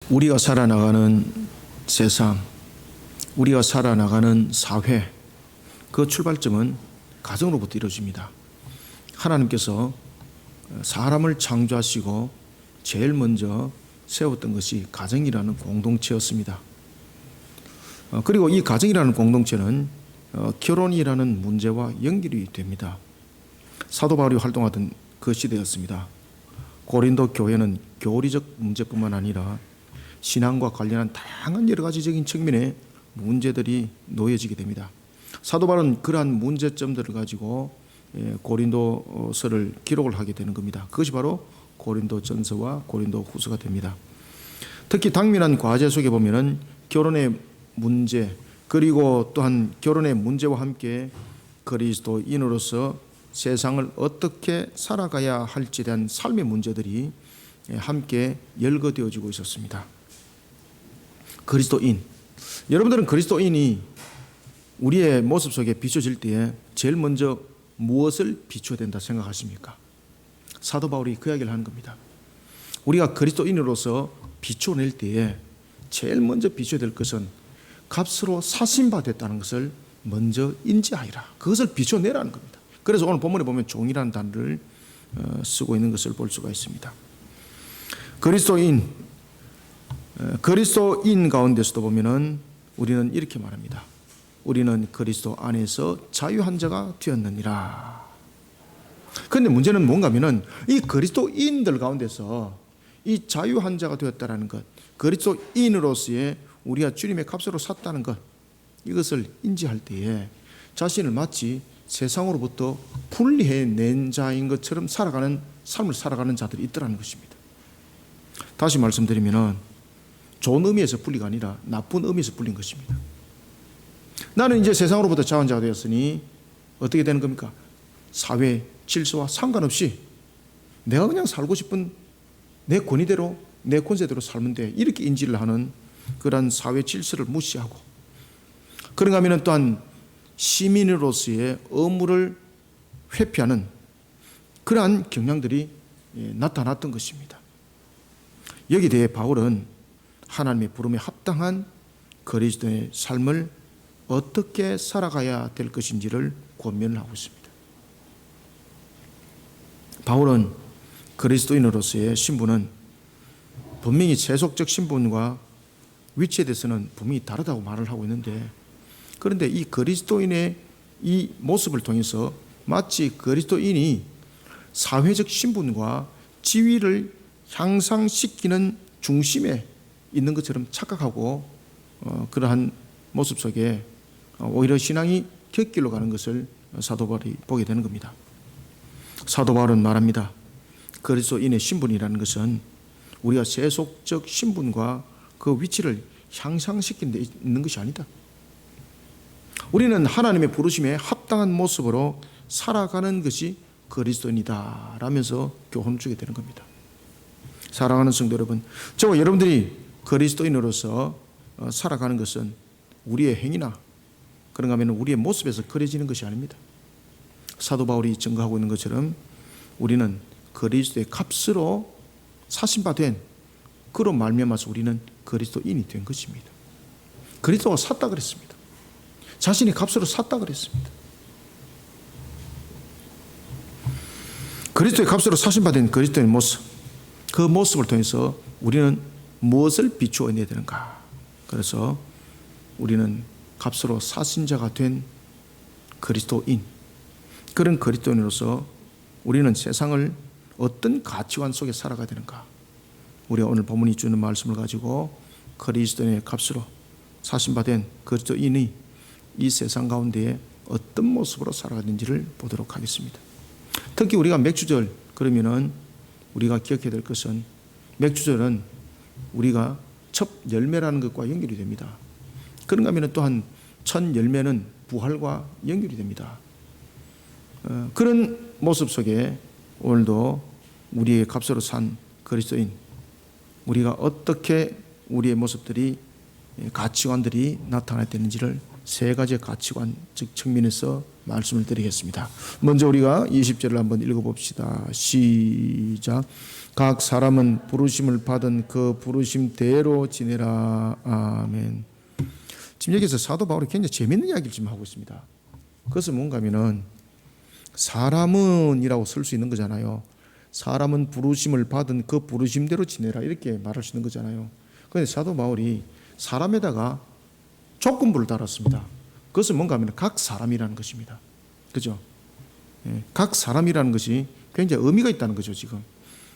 우리가 살아나가는 세상, 우리가 살아나가는 사회, 그 출발점은 가정으로부터 이루어집니다. 하나님께서 사람을 창조하시고 제일 먼저 세웠던 것이 가정이라는 공동체였습니다. 그리고 이 가정이라는 공동체는 결혼이라는 문제와 연결이 됩니다. 사도 바울이 활동하던 그 시대였습니다. 고린도 교회는 교리적 문제뿐만 아니라 신앙과 관련한 다양한 여러 가지적인 측면의 문제들이 놓여지게 됩니다. 사도 바울은 그러한 문제점들을 가지고 고린도서를 기록을 하게 되는 겁니다. 그것이 바로 고린도전서와 고린도후서가 됩니다. 특히 당면한 과제 속에 보면은 결혼의 문제, 그리고 또한 결혼의 문제와 함께 그리스도인으로서 세상을 어떻게 살아가야 할지에 대한 삶의 문제들이 함께 열거되어지고 있었습니다. 그리스도인, 여러분들은 그리스도인이 우리의 모습 속에 비춰질 때에 제일 먼저 무엇을 비춰야 된다 생각하십니까? 사도 바울이 그 이야기를 하는 겁니다. 우리가 그리스도인으로서 비춰낼 때에 제일 먼저 비춰야 될 것은 값으로 사신받았다는 것을 먼저 인지하리라. 그것을 비춰내라는 겁니다. 그래서 오늘 본문에 보면 종이라는 단어를 쓰고 있는 것을 볼 수가 있습니다. 그리스도인 가운데서도 보면은 우리는 이렇게 말합니다. 우리는 그리스도 안에서 자유한 자가 되었느니라. 그런데 문제는 뭔가 하면은 이 그리스도인들 가운데서 이 자유한 자가 되었다는 것, 그리스도인으로서의 우리가 주님의 값으로 샀다는 것, 이것을 인지할 때에 자신을 마치 세상으로부터 분리해낸 자인 것처럼 살아가는 삶을 살아가는 자들이 있더라는 것입니다. 다시 말씀드리면 좋은 의미에서 분리가 아니라 나쁜 의미에서 분리인 것입니다. 나는 이제 세상으로부터 자유한 자가 되었으니 어떻게 되는 겁니까? 사회 질서와 상관없이 내가 그냥 살고 싶은 내 권위대로, 내 권세대로 살면 돼, 이렇게 인지를 하는 그런 사회 질서를 무시하고, 그런가 하면 또한 시민으로서의 의무를 회피하는 그러한 경향들이 나타났던 것입니다. 여기에 대해 바울은 하나님의 부름에 합당한 그리스도의 삶을 어떻게 살아가야 될 것인지를 권면을 하고 있습니다. 바울은 그리스도인으로서의 신분은 분명히 세속적 신분과 위치에 대해서는 분명히 다르다고 말을 하고 있는데, 그런데 이 그리스도인의 이 모습을 통해서 마치 그리스도인이 사회적 신분과 지위를 향상시키는 중심에 있는 것처럼 착각하고 그러한 모습 속에 오히려 신앙이 곁길로 가는 것을 사도 바울이 보게 되는 겁니다. 사도 바울은 말합니다. 그리스도인의 신분이라는 것은 우리가 세속적 신분과 그 위치를 향상시키는 데 있는 것이 아니다. 우리는 하나님의 부르심에 합당한 모습으로 살아가는 것이 그리스도인이다 라면서 교훈을 주게 되는 겁니다. 사랑하는 성도 여러분, 저와 여러분들이 그리스도인으로서 살아가는 것은 우리의 행위나 그런가 하면 우리의 모습에서 그려지는 것이 아닙니다. 사도 바울이 증거하고 있는 것처럼 우리는 그리스도의 값으로 사신바 된, 그로 말미암아서 우리는 그리스도인이 된 것입니다. 그리스도가 샀다 그랬습니다. 자신의 값으로 샀다 그랬습니다. 그리스도의 값으로 사신받은 그리스도의 모습, 그 모습을 통해서 우리는 무엇을 비추어내야 되는가? 그래서 우리는 값으로 사신 자가 된 그리스도인, 그런 그리스도인으로서 우리는 세상을 어떤 가치관 속에 살아가야 되는가? 우리가 오늘 본문이 주는 말씀을 가지고 그리스도인의 값으로 사신받은 그리스도인이 이 세상 가운데에 어떤 모습으로 살아가는지를 보도록 하겠습니다. 특히 우리가 맥주절 그러면은 우리가 기억해야 될 것은, 맥주절은 우리가 첫 열매라는 것과 연결이 됩니다. 그런가 하면 또한 첫 열매는 부활과 연결이 됩니다. 그런 모습 속에 오늘도 우리의 값으로 산 그리스도인, 우리가 어떻게 우리의 모습들이, 가치관들이 나타나야 되는지를 세 가지의 가치관 즉 측면에서 말씀을 드리겠습니다. 먼저 우리가 20절을 한번 읽어봅시다. 시작. 각 사람은 부르심을 받은 그 부르심대로 지내라. 아멘. 지금 여기서 사도 바울이 굉장히 재미있는 이야기를 지금 하고 있습니다. 그것은 뭔가 하면은 사람은 이라고 쓸 수 있는 거잖아요. 사람은 부르심을 받은 그 부르심대로 지내라 이렇게 말할 수 있는 거잖아요. 그런데 사도 바울이 사람에다가 조건부를 달았습니다. 그것은 뭔가 하면 각 사람이라는 것입니다. 그죠? 각 사람이라는 것이 굉장히 의미가 있다는 거죠, 지금.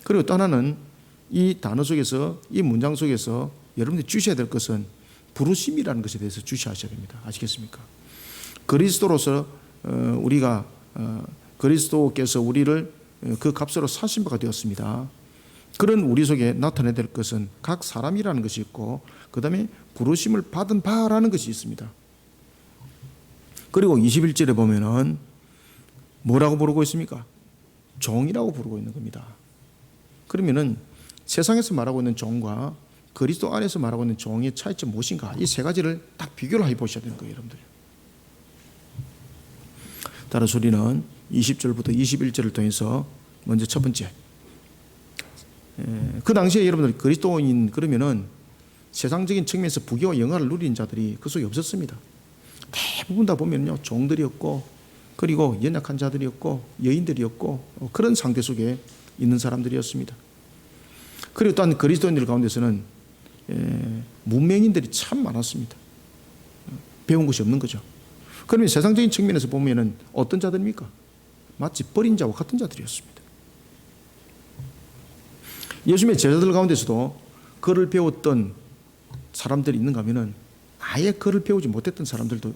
그리고 또 하나는 이 단어 속에서, 이 문장 속에서 여러분들이 주셔야 될 것은 부르심이라는 것에 대해서 주시하셔야 됩니다. 아시겠습니까? 그리스도로서 우리가 그리스도께서 우리를 그 값으로 사신 바가 되었습니다. 그런 우리 속에 나타내야 될 것은 각 사람이라는 것이 있고 그 다음에 부르심을 받은 바라는 것이 있습니다. 그리고 21절에 보면은 뭐라고 부르고 있습니까? 종이라고 부르고 있는 겁니다. 그러면은 세상에서 말하고 있는 종과 그리스도 안에서 말하고 있는 종의 차이점 무엇인가? 이 세 가지를 딱 비교를 해보셔야 되는 거예요, 여러분들. 따라서 우리는 20절부터 21절을 통해서 먼저 첫 번째, 그 당시에 여러분들 그리스도인 그러면은 세상적인 측면에서 부귀와 영화를 누리는 자들이 그 속에 없었습니다. 대부분 다 보면요 종들이었고 그리고 연약한 자들이었고 여인들이었고 그런 상태 속에 있는 사람들이었습니다. 그리고 또한 그리스도인들 가운데서는 문맹인들이 참 많았습니다. 배운 것이 없는 거죠. 그러면 세상적인 측면에서 보면은 어떤 자들입니까? 마치 버린 자와 같은 자들이었습니다. 예수님의 제자들 가운데서도 글을 배웠던 사람들이 있는가 하면은 아예 글을 배우지 못했던 사람들도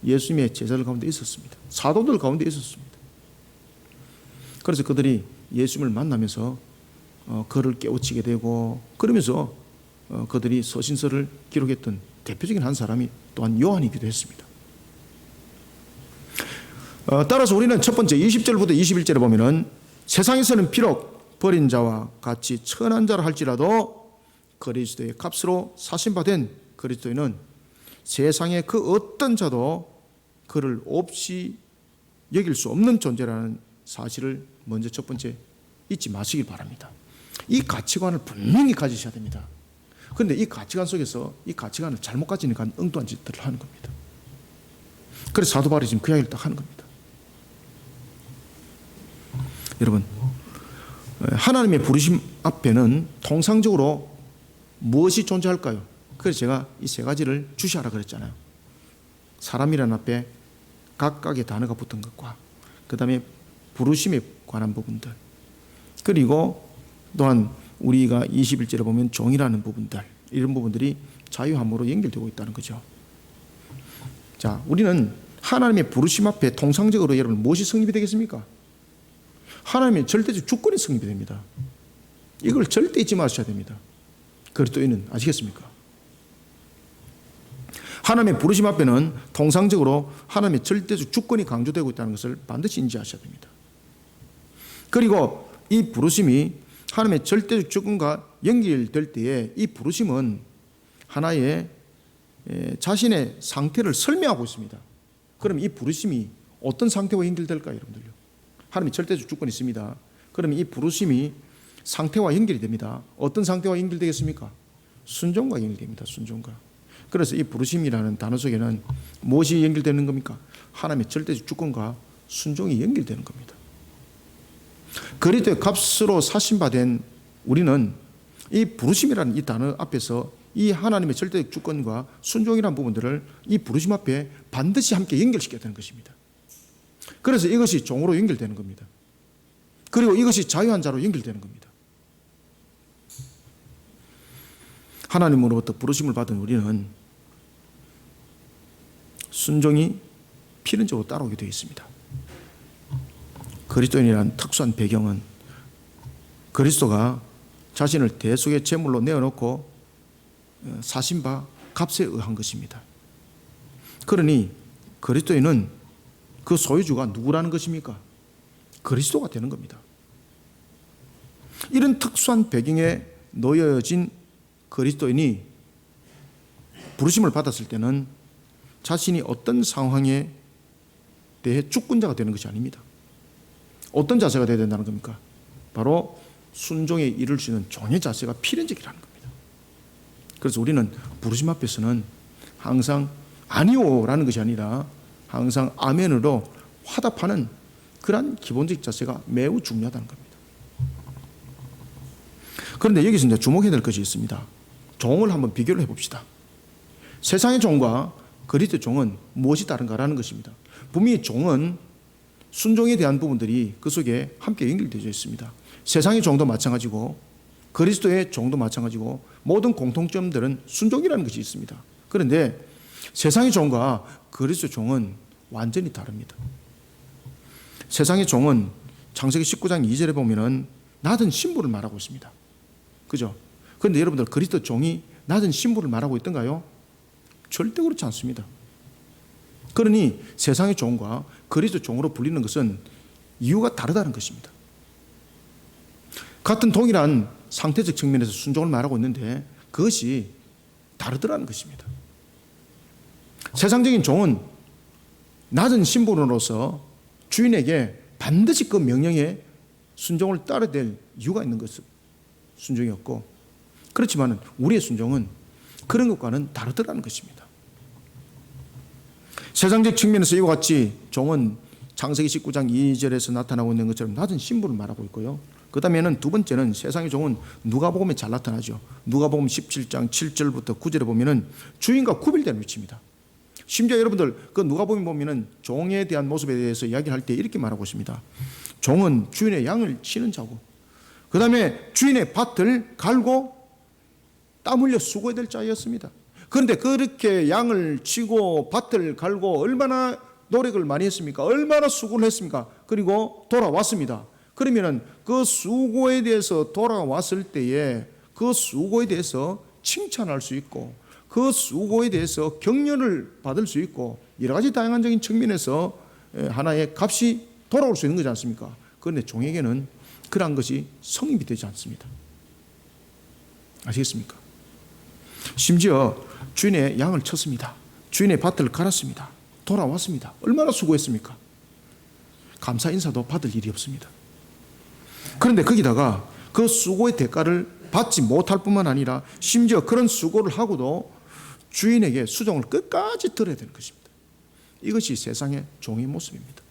예수님의 제자들 가운데 있었습니다. 사도들 가운데 있었습니다. 그래서 그들이 예수님을 만나면서 글을 깨우치게 되고 그러면서 그들이 서신서를 기록했던 대표적인 한 사람이 또한 요한이기도 했습니다. 따라서 우리는 첫 번째 20절부터 21절에 보면은 세상에서는 비록 버린 자와 같이 천한 자라 할지라도 그리스도의 값으로 사신받은 그리스도인은 세상의 그 어떤 자도 그를 없이 여길 수 없는 존재라는 사실을 먼저 첫 번째 잊지 마시길 바랍니다. 이 가치관을 분명히 가지셔야 됩니다. 그런데 이 가치관 속에서 이 가치관을 잘못 가지니까 엉뚱한 짓들을 하는 겁니다. 그래서 사도 바울이 지금 그 이야기를 딱 하는 겁니다. 여러분, 하나님의 부르심 앞에는 통상적으로 무엇이 존재할까요? 그래서 제가 이 세 가지를 주시하라 그랬잖아요. 사람이라는 앞에 각각의 단어가 붙은 것과 그 다음에 부르심에 관한 부분들 그리고 또한 우리가 21절에 보면 종이라는 부분들 이런 부분들이 자유함으로 연결되고 있다는 거죠. 자, 우리는 하나님의 부르심 앞에 통상적으로 여러분 무엇이 성립이 되겠습니까? 하나님의 절대적 주권이 성립이 됩니다. 이걸 절대 잊지 마셔야 됩니다. 그리스도인은 아시겠습니까? 하나님의 부르심 앞에는 통상적으로 하나님의 절대적 주권이 강조되고 있다는 것을 반드시 인지하셔야 됩니다. 그리고 이 부르심이 하나님의 절대적 주권과 연결될 때에 이 부르심은 하나의 자신의 상태를 설명하고 있습니다. 그럼 이 부르심이 어떤 상태와 연결될까요, 여러분들요? 하나님의 절대적 주권이 있습니다. 그러면 이 부르심이 상태와 연결이 됩니다. 어떤 상태와 연결되겠습니까? 순종과 연결됩니다. 순종과. 그래서 이 부르심이라는 단어 속에는 무엇이 연결되는 겁니까? 하나님의 절대적 주권과 순종이 연결되는 겁니다. 그리스도의 값으로 사신받은 우리는 이 부르심이라는 이 단어 앞에서 이 하나님의 절대적 주권과 순종이라는 부분들을 이 부르심 앞에 반드시 함께 연결시켜야 되는 것입니다. 그래서 이것이 종으로 연결되는 겁니다. 그리고 이것이 자유한 자로 연결되는 겁니다. 하나님으로부터 부르심을 받은 우리는 순종이 필연적으로 따라오게 되어 있습니다. 그리스도인이라는 특수한 배경은 그리스도가 자신을 대속의 제물로 내어놓고 사신 바 값에 의한 것입니다. 그러니 그리스도인은 그 소유주가 누구라는 것입니까? 그리스도가 되는 겁니다. 이런 특수한 배경에 놓여진 그리스도인이 부르심을 받았을 때는 자신이 어떤 상황에 대해 주권자가 되는 것이 아닙니다. 어떤 자세가 되어야 된다는 겁니까? 바로 순종에 이를 수 있는 종의 자세가 필연적이라는 겁니다. 그래서 우리는 부르심 앞에서는 항상 아니오라는 것이 아니라 항상 아멘으로 화답하는 그러한 기본적 자세가 매우 중요하다는 겁니다. 그런데 여기서 이제 주목해야 될 것이 있습니다. 종을 한번 비교를 해봅시다. 세상의 종과 그리스도의 종은 무엇이 다른가라는 것입니다. 분명히 종은 순종에 대한 부분들이 그 속에 함께 연결되어 있습니다. 세상의 종도 마찬가지고 그리스도의 종도 마찬가지고 모든 공통점들은 순종이라는 것이 있습니다. 그런데 세상의 종과 그리스도의 종은 완전히 다릅니다. 세상의 종은 창세기 19장 2절에 보면은 낮은 신부를 말하고 있습니다. 그죠? 그런데 여러분들 그리스도 종이 낮은 신부를 말하고 있던가요? 절대 그렇지 않습니다. 그러니 세상의 종과 그리스도 종으로 불리는 것은 이유가 다르다는 것입니다. 같은 동일한 상태적 측면에서 순종을 말하고 있는데 그것이 다르더라는 것입니다. 세상적인 종은 낮은 신분으로서 주인에게 반드시 그 명령에 순종을 따라야 될 이유가 있는 것은 순종이었고, 그렇지만 우리의 순종은 그런 것과는 다르더라는 것입니다. 세상적 측면에서 이와 같이 종은 창세기 19장 2절에서 나타나고 있는 것처럼 낮은 신분을 말하고 있고요. 그 다음에는 두 번째는 세상의 종은 누가복음에 잘 나타나죠. 누가복음 17장 7절부터 9절에 보면은 주인과 구별되는 위치입니다. 심지어 여러분들 그 누가복음에 보면은 종에 대한 모습에 대해서 이야기를 할 때 이렇게 말하고 있습니다. 종은 주인의 양을 치는 자고, 그 다음에 주인의 밭을 갈고 땀 흘려 수고해야 될 자였습니다. 그런데 그렇게 양을 치고 밭을 갈고 얼마나 노력을 많이 했습니까? 얼마나 수고를 했습니까? 그리고 돌아왔습니다. 그러면은 그 수고에 대해서 돌아왔을 때에 그 수고에 대해서 칭찬할 수 있고 그 수고에 대해서 격려를 받을 수 있고 여러 가지 다양한적인 측면에서 하나의 값이 돌아올 수 있는 거지 않습니까? 그런데 종에게는 그러한 것이 성립이 되지 않습니다. 아시겠습니까? 심지어 주인의 양을 쳤습니다. 주인의 밭을 갈았습니다. 돌아왔습니다. 얼마나 수고했습니까? 감사 인사도 받을 일이 없습니다. 그런데 거기다가 그 수고의 대가를 받지 못할 뿐만 아니라 심지어 그런 수고를 하고도 주인에게 수종을 끝까지 들어야 되는 것입니다. 이것이 세상의 종의 모습입니다.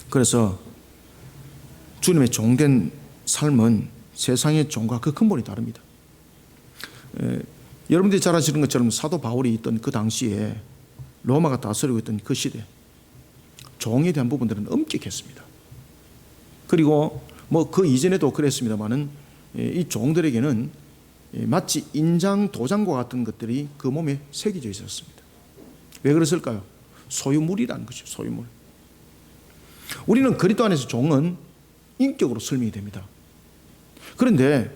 그래서 주님의 종된 삶은 세상의 종과 그 근본이 다릅니다. 여러분들이 잘 아시는 것처럼 사도 바울이 있던 그 당시에 로마가 다스리고 있던 그 시대 종에 대한 부분들은 엄격했습니다. 그리고 뭐 그 이전에도 그랬습니다만은 이 종들에게는 마치 인장 도장과 같은 것들이 그 몸에 새겨져 있었습니다. 왜 그랬을까요? 소유물이라는 것이죠. 소유물. 우리는 그리스도 안에서 종은 인격으로 설명이 됩니다. 그런데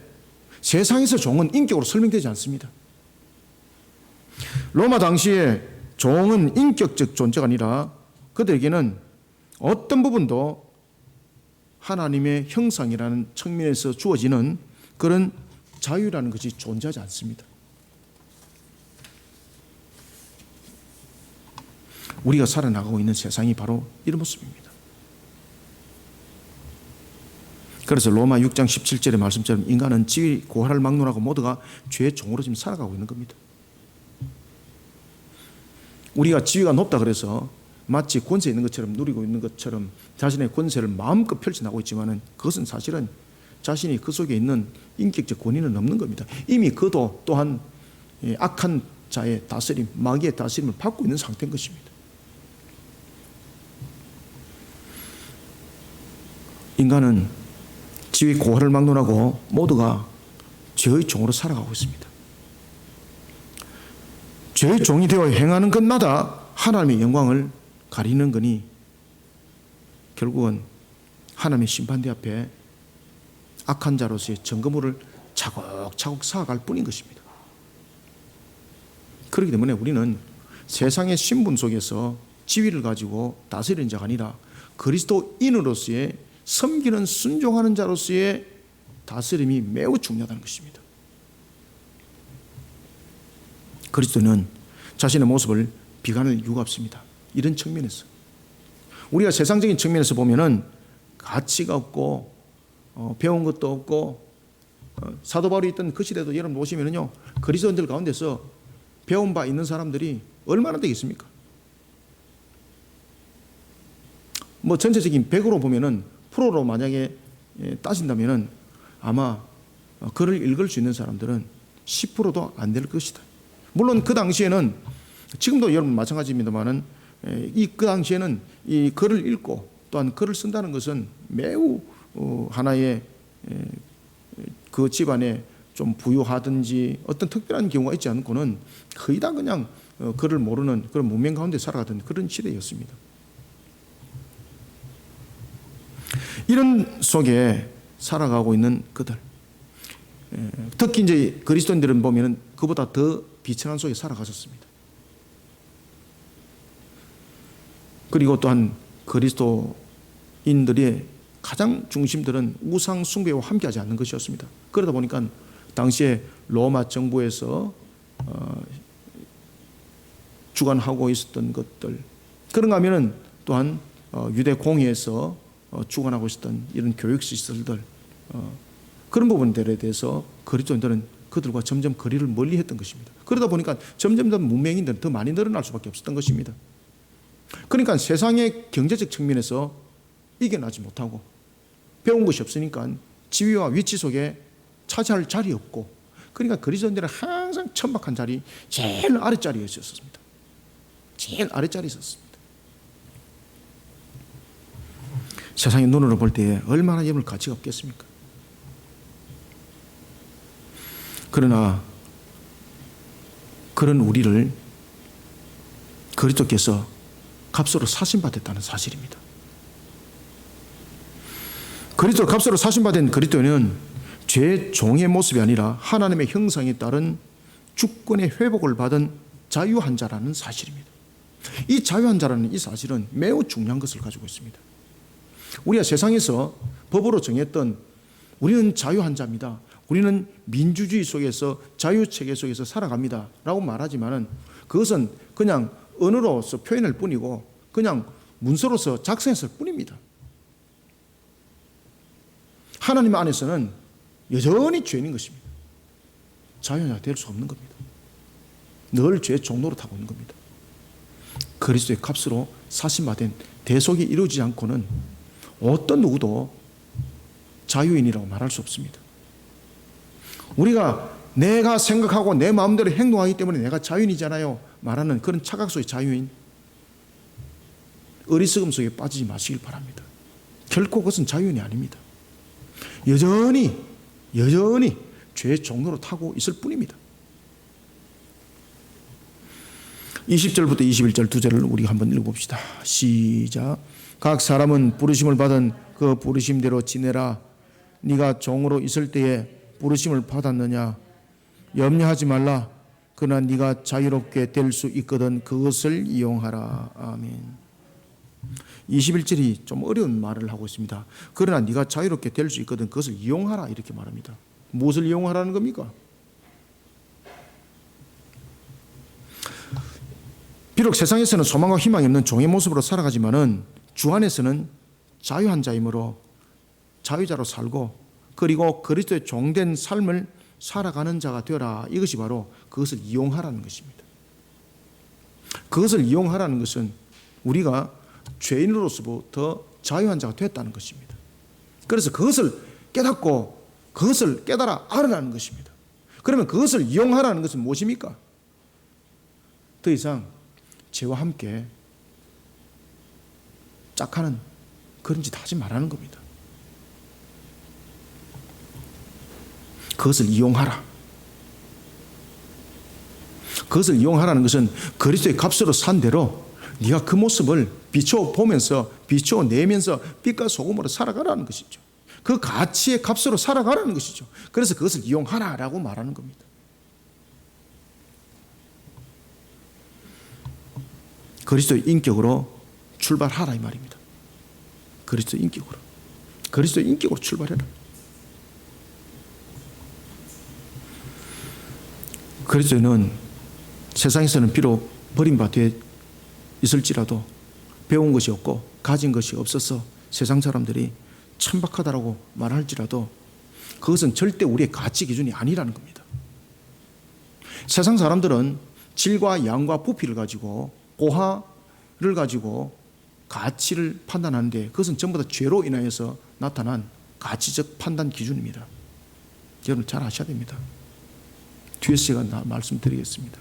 세상에서 종은 인격으로 설명되지 않습니다. 로마 당시에 종은 인격적 존재가 아니라 그들에게는 어떤 부분도 하나님의 형상이라는 측면에서 주어지는 그런 자유라는 것이 존재하지 않습니다. 우리가 살아나가고 있는 세상이 바로 이런 모습입니다. 그래서 로마 6장 17절의 말씀처럼 인간은 지위 고하를 막론하고 모두가 죄의 종으로 지금 살아가고 있는 겁니다. 우리가 지위가 높다 그래서 마치 권세 있는 것처럼 누리고 있는 것처럼 자신의 권세를 마음껏 펼쳐나가고 있지만은 그것은 사실은 자신이 그 속에 있는 인격적 권위는 없는 겁니다. 이미 그도 또한 악한 자의 다스림, 마귀의 다스림을 받고 있는 상태인 것입니다. 인간은 지위 고하를 막론하고 모두가 죄의 종으로 살아가고 있습니다. 죄의 종이 되어 행하는 것마다 하나님의 영광을 가리는 거니 결국은 하나님의 심판대 앞에 악한 자로서의 증거물을 차곡차곡 쌓아갈 뿐인 것입니다. 그렇기 때문에 우리는 세상의 신분 속에서 지위를 가지고 다스리는 자가 아니라 그리스도인으로서의 섬기는 순종하는 자로서의 다스림이 매우 중요하다는 것입니다. 그리스도는 자신의 모습을 비관할 이유가 없습니다. 이런 측면에서 우리가 세상적인 측면에서 보면은 가치가 없고 배운 것도 없고 사도 바울이 있던 그 시대도 여러분 보시면은요, 그리스도인들 가운데서 배운 바 있는 사람들이 얼마나 되겠습니까? 뭐 전체적인 100으로 보면은 프로로 만약에 따진다면은 아마 글을 읽을 수 있는 사람들은 10%도 안 될 것이다. 물론 그 당시에는, 지금도 여러분 마찬가지입니다만은 그 당시에는 이 글을 읽고 또한 글을 쓴다는 것은 매우 하나의 그 집안에 좀 부유하든지 어떤 특별한 경우가 있지 않고는 거의 다 그냥 글을 모르는 그런 문명 가운데 살아가던 그런 시대였습니다. 이런 속에 살아가고 있는 그들, 특히 이제 그리스도인들은 보면은 그보다 더 비천한 속에 살아가셨습니다. 그리고 또한 그리스도인들의 가장 중심들은 우상 숭배와 함께하지 않는 것이었습니다. 그러다 보니까 당시에 로마 정부에서 주관하고 있었던 것들, 그런가 하면은 또한 유대 공회에서 주관하고 있었던 이런 교육 시설들, 그런 부분들에 대해서 그리스도인들은 그들과 점점 거리를 멀리했던 것입니다. 그러다 보니까 점점 더 문명인들은 더 많이 늘어날 수밖에 없었던 것입니다. 그러니까 세상의 경제적 측면에서 이겨나지 못하고 배운 것이 없으니까 지위와 위치 속에 차지할 자리 없고, 그러니까 그리스도인들은 항상 천박한 자리, 제일 아랫자리에 있었습니다. 제일 아랫자리에 있었습니다. 세상의 눈으로 볼 때 얼마나 여러분 가치가 없겠습니까? 그러나 그런 우리를 그리스도께서 값으로 사심받았다는 사실입니다. 그리스도 값으로 사심받은 그리스도는 죄의 종의 모습이 아니라 하나님의 형상에 따른 주권의 회복을 받은 자유한 자라는 사실입니다. 이 자유한 자라는 이 사실은 매우 중요한 것을 가지고 있습니다. 우리가 세상에서 법으로 정했던 우리는 자유한 자입니다, 우리는 민주주의 속에서 자유체계 속에서 살아갑니다 라고 말하지만은 그것은 그냥 언어로서 표현할 뿐이고 그냥 문서로서 작성했을 뿐입니다. 하나님 안에서는 여전히 죄인인 것입니다. 자유자가 될 수 없는 겁니다. 늘 죄의 종로로 타고 있는 겁니다. 그리스도의 값으로 사심받은 대속이 이루어지지 않고는 어떤 누구도 자유인이라고 말할 수 없습니다. 우리가 내가 생각하고 내 마음대로 행동하기 때문에 내가 자유인이잖아요 말하는 그런 착각 속의 자유인, 어리석음 속에 빠지지 마시길 바랍니다. 결코 그것은 자유인이 아닙니다. 여전히 죄의 종로로 타고 있을 뿐입니다. 20절부터 21절 두 절을 우리가 한번 읽어봅시다. 시작. 각 사람은 부르심을 받은 그 부르심대로 지내라. 네가 종으로 있을 때에 부르심을 받았느냐? 염려하지 말라. 그러나 네가 자유롭게 될 수 있거든 그것을 이용하라. 아멘. 21절이 좀 어려운 말을 하고 있습니다. 그러나 네가 자유롭게 될 수 있거든 그것을 이용하라 이렇게 말합니다. 무엇을 이용하라는 겁니까? 비록 세상에서는 소망과 희망이 없는 종의 모습으로 살아가지만은 주 안에서는 자유한 자이므로 자유자로 살고 그리고 그리스도의 종된 삶을 살아가는 자가 되어라. 이것이 바로 그것을 이용하라는 것입니다. 그것을 이용하라는 것은 우리가 죄인으로서부터 자유한 자가 됐다는 것입니다. 그래서 그것을 깨닫고 그것을 깨달아 알아라는 것입니다. 그러면 그것을 이용하라는 것은 무엇입니까? 더 이상 죄와 함께 짝하는 그런 짓 하지 말라는 겁니다. 그것을 이용하라. 그것을 이용하라는 것은 그리스도의 값으로 산 대로 네가 그 모습을 비춰보면서 비춰내면서 빛과 소금으로 살아가라는 것이죠. 그 가치의 값으로 살아가라는 것이죠. 그래서 그것을 이용하라라고 말하는 겁니다. 그리스도의 인격으로 출발하라 이 말입니다. 그리스도의 인격으로. 그리스도의 인격으로 출발해라. 그리스도는 세상에서는 비록 버림받아 있을지라도 배운 것이 없고 가진 것이 없어서 세상 사람들이 천박하다라고 말할지라도 그것은 절대 우리의 가치 기준이 아니라는 겁니다. 세상 사람들은 질과 양과 부피를 가지고 고하를 가지고 가치를 판단하는데 그것은 전부 다 죄로 인하여서 나타난 가치적 판단 기준입니다. 여러분 잘 아셔야 됩니다. 뒤에서 제가 말씀드리겠습니다.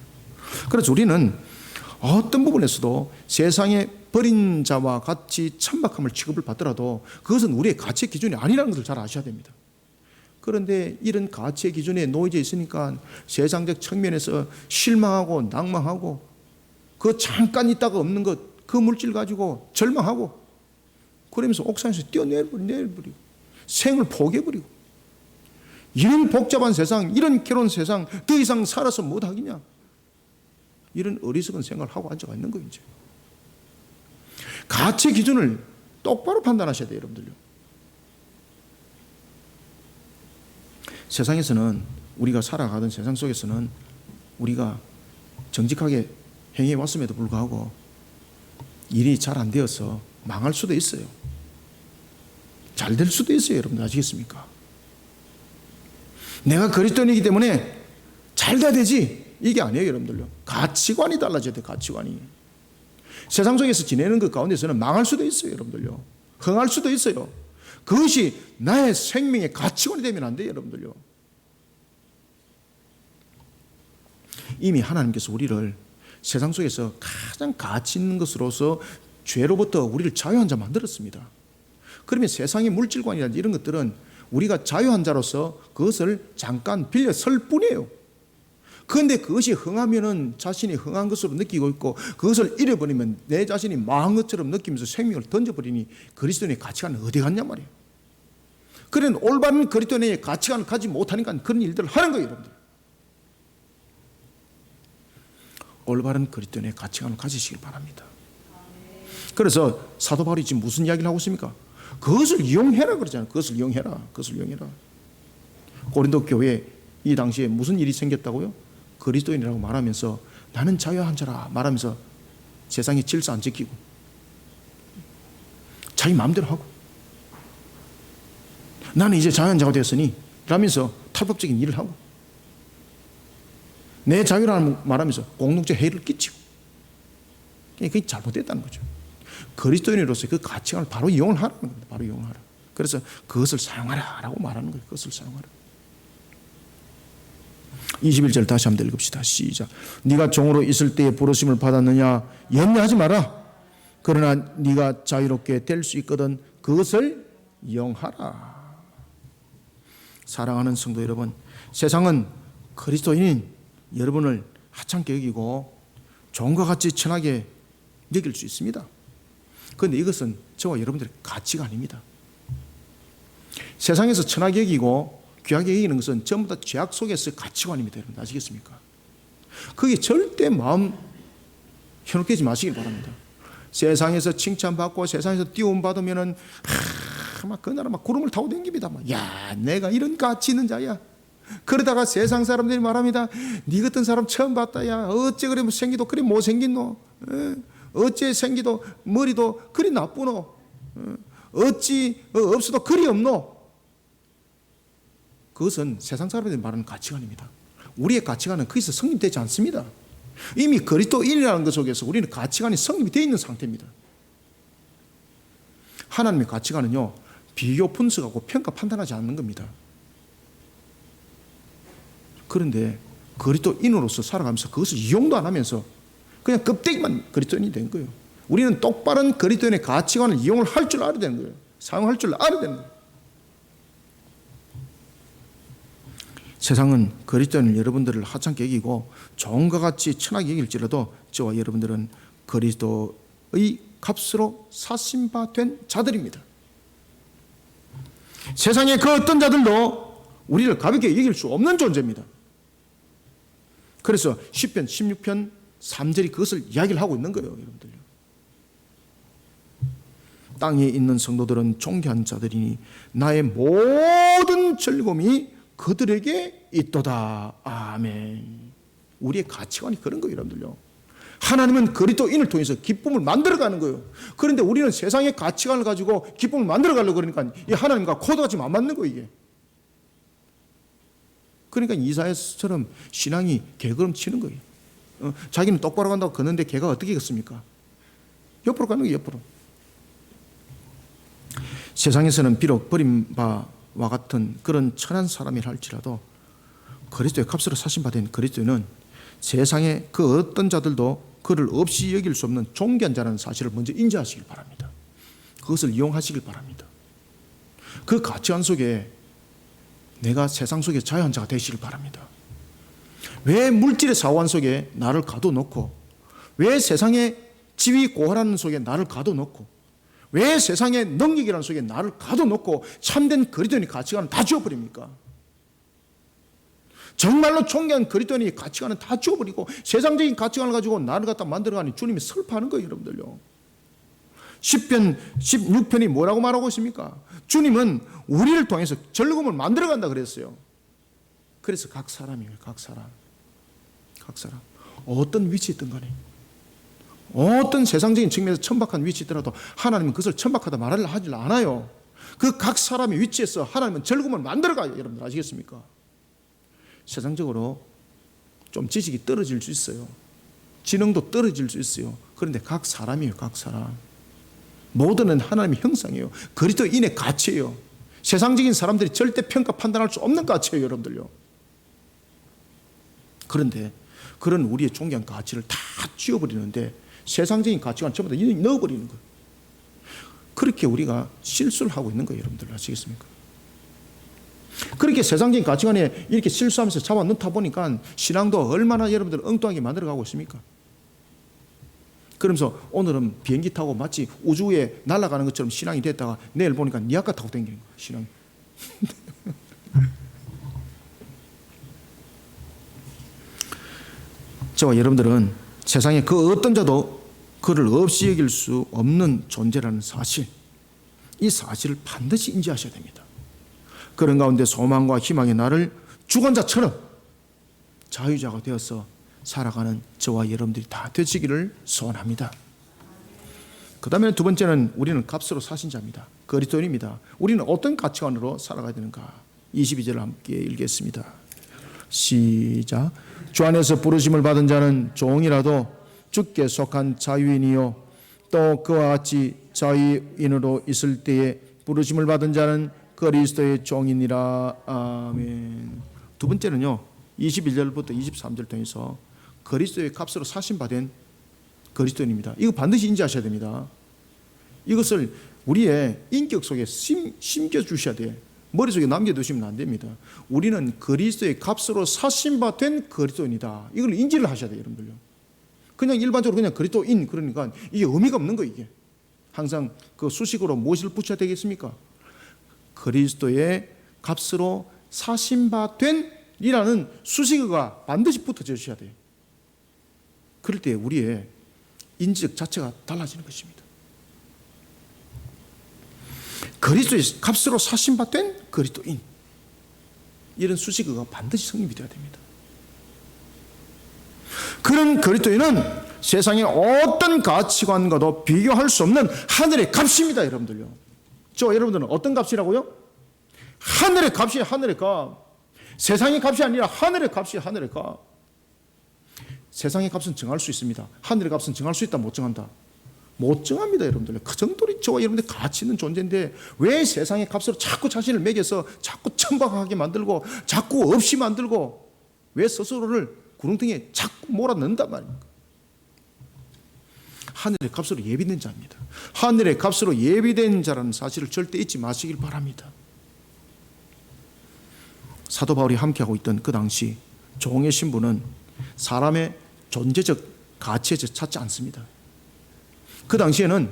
그래서 우리는 어떤 부분에서도 세상에 버린 자와 같이 천박함을 취급을 받더라도 그것은 우리의 가치의 기준이 아니라는 것을 잘 아셔야 됩니다. 그런데 이런 가치의 기준에 놓여져 있으니까 세상적 측면에서 실망하고 낭망하고 그 잠깐 있다가 없는 것 그 물질 가지고 절망하고 그러면서 옥상에서 뛰어내버리고 생을 포기해버리고 이런 복잡한 세상, 이런 괴로운 세상 더 이상 살아서 못하겠냐, 이런 어리석은 생각을 하고 앉아가 있는 거예요. 이제 가치 기준을 똑바로 판단하셔야 돼요, 여러분들요. 세상에서는, 우리가 살아가던 세상 속에서는 우리가 정직하게 행해 왔음에도 불구하고 일이 잘 안 되어서 망할 수도 있어요. 잘 될 수도 있어요. 여러분들 아시겠습니까? 내가 그리스도인이기 때문에 잘 돼야 되지, 이게 아니에요, 여러분들요. 가치관이 달라져야 돼요. 가치관이. 세상 속에서 지내는 것 가운데서는 망할 수도 있어요, 여러분들요. 흥할 수도 있어요. 그것이 나의 생명의 가치관이 되면 안 돼요, 여러분들요. 이미 하나님께서 우리를 세상 속에서 가장 가치 있는 것으로서 죄로부터 우리를 자유한 자 만들었습니다. 그러면 세상의 물질관이라든지 이런 것들은 우리가 자유한 자로서 그것을 잠깐 빌려 설 뿐이에요. 그런데 그것이 흥하면은 자신이 흥한 것으로 느끼고 있고 그것을 잃어버리면 내 자신이 망한 것처럼 느끼면서 생명을 던져버리니 그리스도인의 가치관은 어디 갔냐 말이에요. 그런 올바른 그리스도인의 가치관을 가지 못하니까 그런 일들을 하는 거예요, 여러분들. 올바른 그리스도인의 가치관을 가지시길 바랍니다. 그래서 사도 바울이 지금 무슨 이야기를 하고 있습니까? 그것을 이용해라 그러잖아요. 그것을 이용해라. 그것을 이용해라. 고린도 교회에 이 당시에 무슨 일이 생겼다고요? 그리스도인이라고 말하면서 나는 자유한 자라 말하면서 세상의 질서 안 지키고 자기 마음대로 하고 나는 이제 자유한 자가 되었으니 라면서 탈법적인 일을 하고 내 자유라는 말하면서 공동체 해를 끼치고, 그게 잘못됐다는 거죠. 그리스도인으로서 그 가치관을 바로 이용을 하라는 겁니다. 바로 이용을 하라. 그래서 그것을 사용하라라고 말하는 거예요. 그것을 사용하라. 21절 다시 한번 읽읍시다. 시작. 네가 종으로 있을 때에 부르심을 받았느냐 염려하지 마라. 그러나 네가 자유롭게 될 수 있거든 그것을 이용하라. 사랑하는 성도 여러분, 세상은 그리스도인인 여러분을 하찮게 여기고 종과 같이 천하게 여길 수 있습니다. 그런데 이것은 저와 여러분들의 가치가 아닙니다. 세상에서 천하게 여기고 귀하게 여기는 것은 전부 다 죄악 속에서의 가치관입니다. 여러분 아시겠습니까? 그게 절대 마음 현혹되지 마시길 바랍니다. 세상에서 칭찬받고 세상에서 띄움 받으면은 막 그날은 막 구름을 타고 댕깁니다. 야, 내가 이런 가치 있는 자야. 그러다가 세상 사람들이 말합니다. 네 같은 사람 처음 봤다. 야, 어째 그래 생기도 그리 못생긴 노? 어째 생기도 머리도 그리 나쁘노? 어찌 없어도 그리 없노? 그것은 세상 사람들이 말하는 가치관입니다. 우리의 가치관은 거기서 성립되지 않습니다. 이미 그리스도인이라는 것 속에서 우리는 가치관이 성립이 되어 있는 상태입니다. 하나님의 가치관은요, 비교 분석하고 평가 판단하지 않는 겁니다. 그런데 그리스도인으로서 살아가면서 그것을 이용도 안 하면서 그냥 껍데기만 그리스도인이 된 거예요. 우리는 똑바른 그리스도인의 가치관을 이용을 할 줄 알아야 되는 거예요. 사용할 줄 알아야 되는 거예요. 세상은 그리스도인을 여러분들을 하찮게 여기고 종과 같이 천하게 여길지라도 저와 여러분들은 그리스도의 값으로 사신 바 된 자들입니다. 세상의 그 어떤 자들도 우리를 가볍게 여길 수 없는 존재입니다. 그래서 시편 16편 3절이 그것을 이야기를 하고 있는 거예요, 여러분들. 땅에 있는 성도들은 존귀한 자들이니 나의 모든 즐거움이 그들에게 있도다. 아멘. 우리의 가치관이 그런 거예요, 여러분들요. 하나님은 그리스도인을 통해서 기쁨을 만들어가는 거예요. 그런데 우리는 세상의 가치관을 가지고 기쁨을 만들어가려고 그러니까 이 하나님과 코드가 지금 안 맞는 거예요, 이게. 그러니까 이사야처럼 신앙이 개걸음 치는 거예요. 자기는 똑바로 간다고 걷는데 개가 어떻게 걷습니까? 옆으로 가는 거예요, 옆으로. 세상에서는 비록 버림바와 같은 그런 천한 사람이 할지라도 그리스도의 값으로 사신받은 그리스도는 세상의 그 어떤 자들도 그를 없이 여길 수 없는 존귀한 자라는 사실을 먼저 인지하시길 바랍니다. 그것을 이용하시길 바랍니다. 그 가치관 속에 내가 세상 속에 자유한 자가 되시길 바랍니다. 왜 물질의 사원 속에 나를 가둬놓고, 왜 세상의 지위 고하라는 속에 나를 가둬놓고, 왜 세상의 능력이라는 속에 나를 가둬놓고 참된 그리스도인의 가치관은 다 지워버립니까? 정말로 존귀한 그리스도인의 가치관은 다 지워버리고 세상적인 가치관을 가지고 나를 갖다 만들어가니 주님이 슬퍼하는 거예요, 여러분들요. 10편 16편이 뭐라고 말하고 있습니까? 주님은 우리를 통해서 즐거움을 만들어간다 그랬어요. 그래서 각 사람이에요, 각 사람. 어떤 위치에 있든 간에, 어떤 세상적인 측면에서 천박한 위치에 있더라도 하나님은 그것을 천박하다 말을 하지 않아요. 그 각 사람의 위치에서 하나님은 즐거움을 만들어가요. 여러분들 아시겠습니까? 세상적으로 좀 지식이 떨어질 수 있어요. 지능도 떨어질 수 있어요. 그런데 각 사람이에요, 각 사람. 모두는 하나님의 형상이에요. 그리스도인의 가치예요. 세상적인 사람들이 절대 평가 판단할 수 없는 가치예요, 여러분들요. 그런데 그런 우리의 존귀한 가치를 다 지워버리는데 세상적인 가치관 전부 다 넣어버리는 거예요. 그렇게 우리가 실수를 하고 있는 거예요, 여러분들 아시겠습니까? 그렇게 세상적인 가치관에 이렇게 실수하면서 잡아넣다 보니까 신앙도 얼마나 여러분들 엉뚱하게 만들어가고 있습니까? 그러면서 오늘은 비행기 타고 마치 우주에 날아가는 것처럼 신앙이 됐다가 내일 보니까 니아까 타고 다니는 거예요, 신앙이. 저와 여러분들은 세상에 그 어떤 자도 그를 없이 여길 수 없는 존재라는 사실, 이 사실을 반드시 인지하셔야 됩니다. 그런 가운데 소망과 희망의 나를 주관자처럼 자유자가 되어서 살아가는 저와 여러분들이 다 되시기를 소원합니다. 그 다음에 두 번째는 우리는 값으로 사신 자입니다. 그리스도인입니다. 우리는 어떤 가치관으로 살아가야 되는가? 22절을 함께 읽겠습니다. 시작. 주 안에서 부르심을 받은 자는 종이라도 주께 속한 자유인이요 또 그와 같이 자유인으로 있을 때에 부르심을 받은 자는 그리스도의 종이니라. 아멘. 두 번째는요, 21절부터 23절 통해서 그리스도의 값으로 사신받은 그리스도인입니다. 이거 반드시 인지하셔야 됩니다. 이것을 우리의 인격 속에 심겨주셔야 돼요. 머릿속에 남겨두시면 안 됩니다. 우리는 그리스도의 값으로 사신받은 그리스도인이다. 이걸 인지를 하셔야 돼요, 여러분들요. 그냥 일반적으로 그냥 그리스도인 그러니까 이게 의미가 없는 거예요, 이게. 항상 그 수식어로 무엇을 붙여야 되겠습니까? 그리스도의 값으로 사신받은 이라는 수식어가 반드시 붙어져 주셔야 돼요. 그럴 때 우리의 인지적 자체가 달라지는 것입니다. 그리스도의 값으로 사신받은 그리스도인, 이런 수식어가 반드시 성립이 되어야 됩니다. 그런 그리스도인은 세상의 어떤 가치관과도 비교할 수 없는 하늘의 값입니다, 여러분들요. 저 여러분들은 어떤 값이라고요? 하늘의 값이에요, 하늘의 값. 세상의 값이 아니라 하늘의 값이에요, 하늘의 값. 세상의 값은 정할 수 있습니다. 하늘의 값은 정할 수 있다, 못 정한다? 못 정합니다, 여러분들. 그 정도로 저와 여러분들 가치 있는 존재인데 왜 세상의 값으로 자꾸 자신을 매겨서 자꾸 천박하게 만들고 자꾸 없이 만들고 왜 스스로를 구렁텅이에 자꾸 몰아넣는단 말입니까? 하늘의 값으로 예비된 자입니다. 하늘의 값으로 예비된 자라는 사실을 절대 잊지 마시길 바랍니다. 사도 바울이 함께하고 있던 그 당시 종의 신분은 사람의 존재적 가치에서 찾지 않습니다. 그 당시에는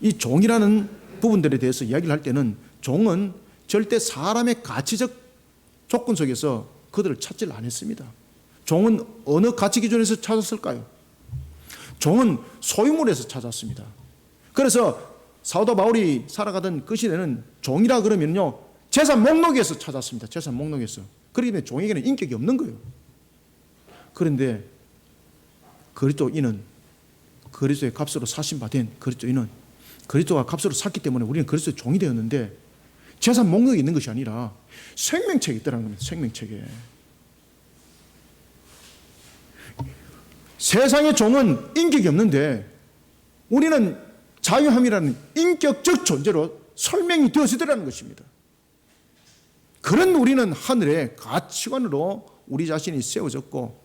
이 종이라는 부분들에 대해서 이야기를 할 때는 종은 절대 사람의 가치적 조건 속에서 그들을 찾지를 않았습니다. 종은 어느 가치 기준에서 찾았을까요? 종은 소유물에서 찾았습니다. 그래서 사도 바울이 살아가던 그 시대는 종이라 그러면요, 재산 목록에서 찾았습니다. 재산 목록에서. 그렇기 때문에 종에게는 인격이 없는 거예요. 그런데 그리스도인은, 그리스도의 값으로 사신 바 된 그리스도인은 그리스도가 값으로 샀기 때문에 우리는 그리스도의 종이 되었는데, 재산 목록이 있는 것이 아니라 생명책이 있다는 겁니다. 생명책에. 세상의 종은 인격이 없는데 우리는 자유함이라는 인격적 존재로 설명이 되어지더라는 것입니다. 그런 우리는 하늘의 가치관으로 우리 자신이 세워졌고,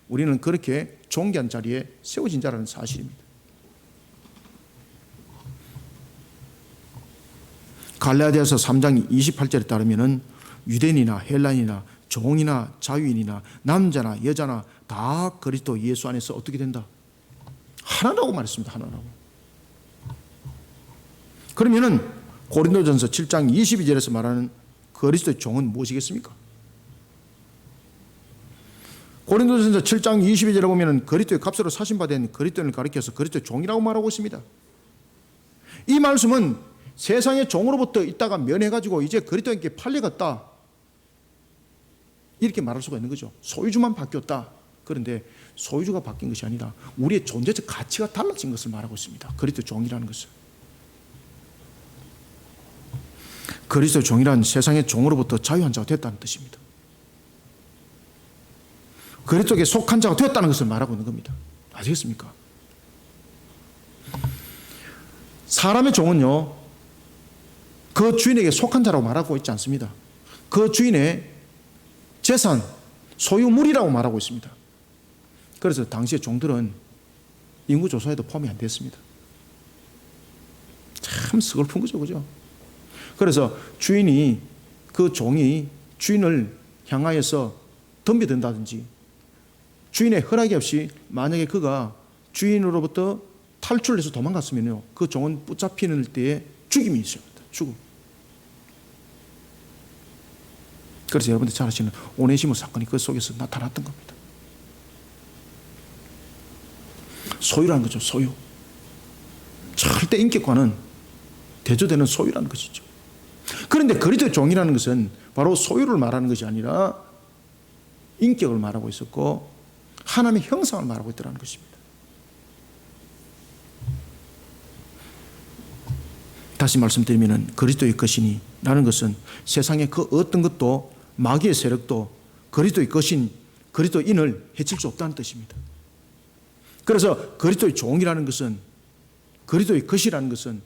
우리는 그렇게 존귀한 자리에 세워진 자라는 사실입니다. 갈라디아서 3장 28절에 따르면 유대인이나 헬라인이나 종이나 자유인이나 남자나 여자나 다 그리스도 예수 안에서 어떻게 된다? 하나라고 말했습니다. 하나라고. 그러면은 고린도전서 7장 22절에서 말하는 그리스도의 종은 무엇이겠습니까? 고린도전서 7장 22절에 보면 그리스도의 값으로 사신 바 된 그리스도인을 가리켜서 그리스도의 종이라고 말하고 있습니다. 이 말씀은 세상의 종으로부터 있다가 면해가지고 이제 그리스도인께 팔려갔다, 이렇게 말할 수가 있는 거죠. 소유주만 바뀌었다. 그런데 소유주가 바뀐 것이 아니라 우리의 존재적 가치가 달라진 것을 말하고 있습니다. 그리스도의 종이라는 것은. 그리스도의 종이란 세상의 종으로부터 자유한 자가 됐다는 뜻입니다. 그리스도에게 속한 자가 되었다는 것을 말하고 있는 겁니다. 아시겠습니까? 사람의 종은요, 그 주인에게 속한 자라고 말하고 있지 않습니다. 그 주인의 재산, 소유물이라고 말하고 있습니다. 그래서 당시의 종들은 인구조사에도 포함이 안 됐습니다. 참 서글픈 거죠, 그죠? 그래서 주인이, 그 종이 주인을 향하여서 덤벼든다든지, 주인의 허락이 없이 만약에 그가 주인으로부터 탈출해서 도망갔으면요, 그 종은 붙잡히는 때에 죽임이 있습니다. 죽음. 그래서 여러분들 잘 아시는 오네시모 사건이 그 속에서 나타났던 겁니다. 소유라는 거죠. 소유. 절대 인격과는 대조되는 소유라는 것이죠. 그런데 그리스도의 종이라는 것은 바로 소유를 말하는 것이 아니라 인격을 말하고 있었고 하나님의 형상을 말하고 있다는 것입니다. 다시 말씀드리면 그리스도의 것이니 라는 것은 세상의 그 어떤 것도, 마귀의 세력도 그리스도의 것인 그리스도인을 해칠 수 없다는 뜻입니다. 그래서 그리스도의 종이라는 것은, 그리스도의 것이라는 것은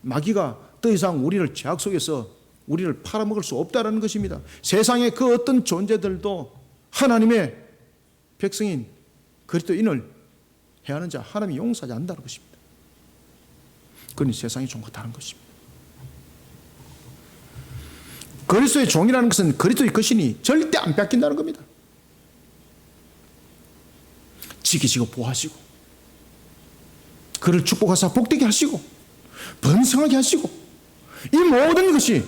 마귀가 더 이상 우리를 죄악 속에서 우리를 팔아먹을 수 없다는 것입니다. 세상의 그 어떤 존재들도 하나님의 백성인 그리스도인을 해하는 자 하나님이 용서하지 않는다는 것입니다. 그건 세상의 종과 다른 것입니다. 그리스도의 종이라는 것은 그리스도의 것이니 절대 안 뺏긴다는 겁니다. 지키시고 보호하시고 그를 축복하사 복되게 하시고 번성하게 하시고, 이 모든 것이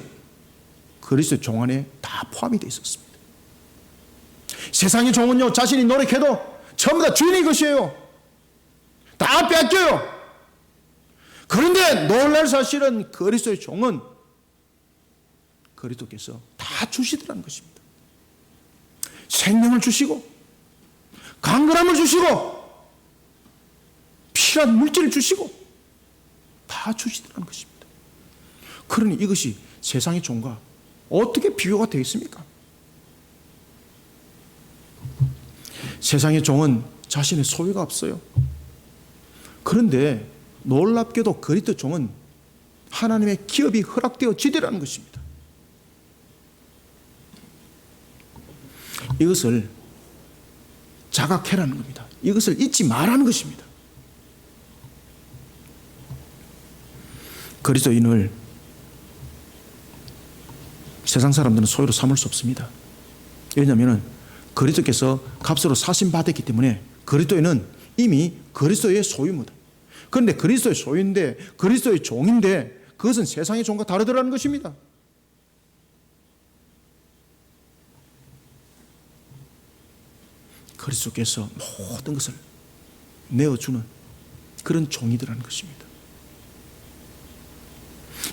그리스도의 종 안에 다 포함이 되어 있었습니다. 세상의 종은요, 자신이 노력해도 전부 다 주인의 것이에요. 다 뺏겨요. 그런데 놀랄 사실은 그리스도의 종은 그리스도께서 다 주시더라는 것입니다. 생명을 주시고 강건함을 주시고 필요한 물질을 주시고 다 주시더라는 것입니다. 그러니 이것이 세상의 종과 어떻게 비교가 되어 있습니까? 세상의 종은 자신의 소유가 없어요. 그런데 놀랍게도 그리스도 종은 하나님의 기업이 허락되어지더라는 것입니다. 이것을 자각해라는 겁니다. 이것을 잊지 말라는 것입니다. 그리스도인을 세상 사람들은 소유로 삼을 수 없습니다. 왜냐하면 그리스도께서 값으로 사신 받았기 때문에 그리스도인은 이미 그리스도의 소유입니다. 그런데 그리스도의 소유인데, 그리스도의 종인데 그것은 세상의 종과 다르더라는 것입니다. 그리스도께서 모든 것을 내어주는 그런 종이더라는 것입니다.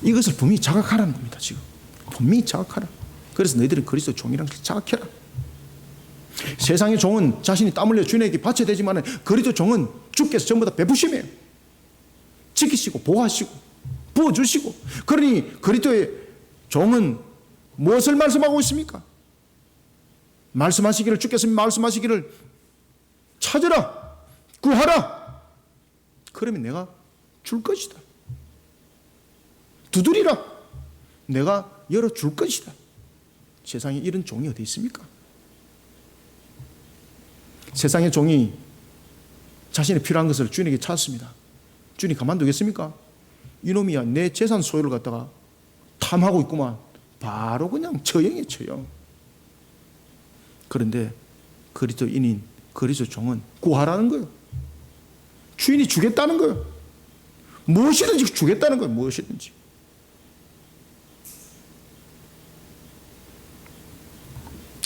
이것을 분명히 자각하라는 겁니다. 지금 분명히 자각하라. 그래서 너희들은 그리스도의 종이라는 것을 자각해라. 세상의 종은 자신이 땀 흘려 주님에게 바쳐야 되지만 그리스도 종은 주께서 전부 다 베푸심이에요. 지키시고 보호하시고 부어주시고. 그러니 그리스도의 종은 무엇을 말씀하고 있습니까? 말씀하시기를, 주께서 말씀하시기를 찾으라, 구하라. 그러면 내가 줄 것이다. 두드리라, 내가 열어줄 것이다. 세상에 이런 종이 어디 있습니까? 세상의 종이 자신이 필요한 것을 주님에게 찾습니다. 주님 가만두겠습니까? 이놈이야 내 재산 소유를 갖다가 탐하고 있구만. 바로 그냥 처형이에요, 처형. 그런데 그리스도인인 그리스도 종은 구하라는 거예요. 주인이 주겠다는 거예요. 무엇이든지 주겠다는 거예요. 무엇이든지.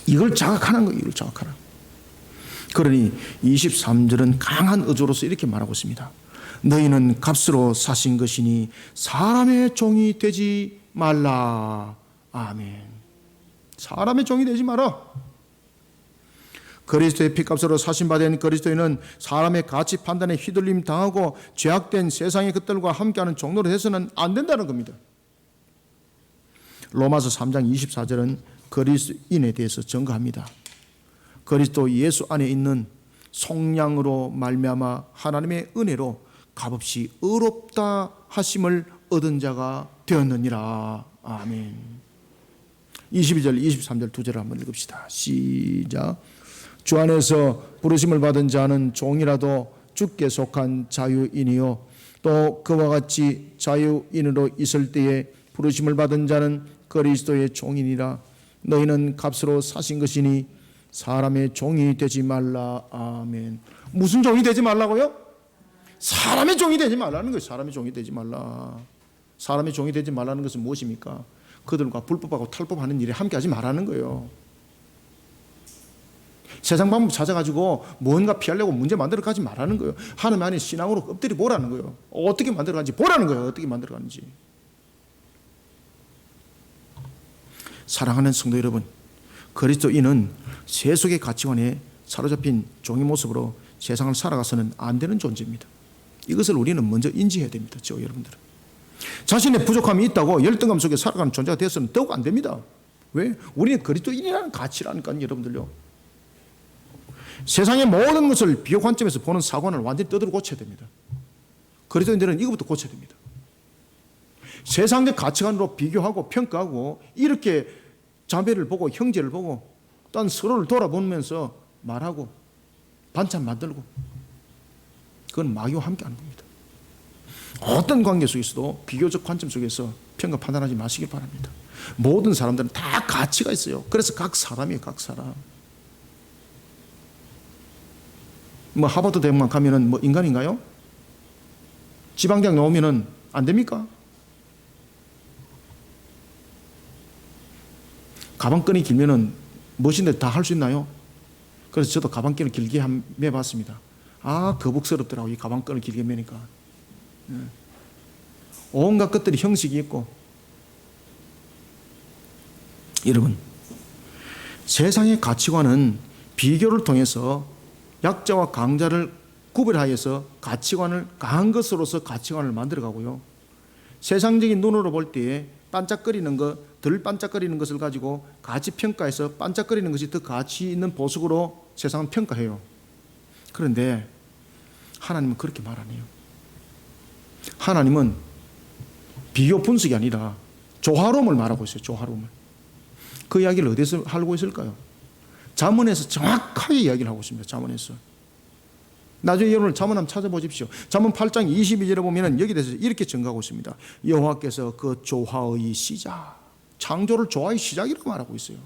이걸 자각하는 거예요. 이걸 자각하라. 그러니 23절은 강한 의조로서 이렇게 말하고 있습니다. 너희는 값으로 사신 것이니 사람의 종이 되지 말라. 아멘. 사람의 종이 되지 마라. 그리스도의 피값으로 사신 바 된 그리스도인은 사람의 가치 판단에 휘둘림 당하고 죄악된 세상의 것들과 함께하는 종로로 해서는 안 된다는 겁니다. 로마서 3장 24절은 그리스도인에 대해서 증거합니다. 그리스도 예수 안에 있는 속량으로 말미암아 하나님의 은혜로 값없이 의롭다 하심을 얻은 자가 되었느니라. 아멘. 22절 23절 두 절을 한번 읽읍시다. 시작. 주 안에서 부르심을 받은 자는 종이라도 주께 속한 자유인이요 또 그와 같이 자유인으로 있을 때에 부르심을 받은 자는 그리스도의 종이니라. 너희는 값으로 사신 것이니 사람의 종이 되지 말라. 아멘. 무슨 종이 되지 말라고요? 사람의 종이 되지 말라는 거예요. 사람의 종이 되지 말라. 사람의 종이 되지 말라는 것은 무엇입니까? 그들과 불법하고 탈법하는 일에 함께하지 말라는 거예요. 세상 방법 찾아가지고 뭔가 피하려고 문제 만들어가지 말라는 거예요. 하나님 안에 신앙으로 엎드려 보라는 거예요. 어떻게 만들어가는지 보라는 거예요. 어떻게 만들어가는지. 사랑하는 성도 여러분, 그리스도인은 세속의 가치관에 사로잡힌 종의 모습으로 세상을 살아가서는 안 되는 존재입니다. 이것을 우리는 먼저 인지해야 됩니다. 저 여러분들은 자신의 부족함이 있다고 열등감 속에 살아가는 존재가 되어서는 더욱 안 됩니다. 왜? 우리는 그리스도인이라는 가치라니까요. 여러분들요, 세상의 모든 것을 비교 관점에서 보는 사고는 완전히 떠들어 고쳐야 됩니다. 그리스도인들은 이것부터 고쳐야 됩니다. 세상의 가치관으로 비교하고 평가하고 이렇게 자매를 보고 형제를 보고 또 서로를 돌아보면서 말하고 반찬 만들고, 그건 마귀와 함께 하는 겁니다. 어떤 관계 속에서도 비교적 관점 속에서 평가 판단하지 마시길 바랍니다. 모든 사람들은 다 가치가 있어요. 그래서 각 사람이에요. 각 사람. 뭐 하버드 대학만 가면은 뭐 인간인가요? 지방대학 나오면은 안 됩니까? 가방끈이 길면은 무엇인데 다 할 수 있나요? 그래서 저도 가방끈을 길게 매봤습니다. 아, 거북스럽더라고, 이 가방끈을 길게 매니까. 온갖 것들이 형식이 있고. 여러분, 세상의 가치관은 비교를 통해서 약자와 강자를 구별하여서 가치관을 강한 것으로서 가치관을 만들어가고요, 세상적인 눈으로 볼 때에 반짝거리는 것, 덜 반짝거리는 것을 가지고 가치 평가해서 반짝거리는 것이 더 가치 있는 보석으로 세상은 평가해요. 그런데 하나님은 그렇게 말 안 해요. 하나님은 비교 분석이 아니라 조화로움을 말하고 있어요. 조화로움을. 그 이야기를 어디서 하고 있을까요? 잠언에서 정확하게 이야기를 하고 있습니다. 잠언에서. 나중에 여러분 잠언 한번 찾아보십시오. 잠언 8장 22절에 보면 여기 대해서 이렇게 증거하고 있습니다. 여호와께서 그 조화의 시작, 창조를 조화의 시작이라고 말하고 있어요.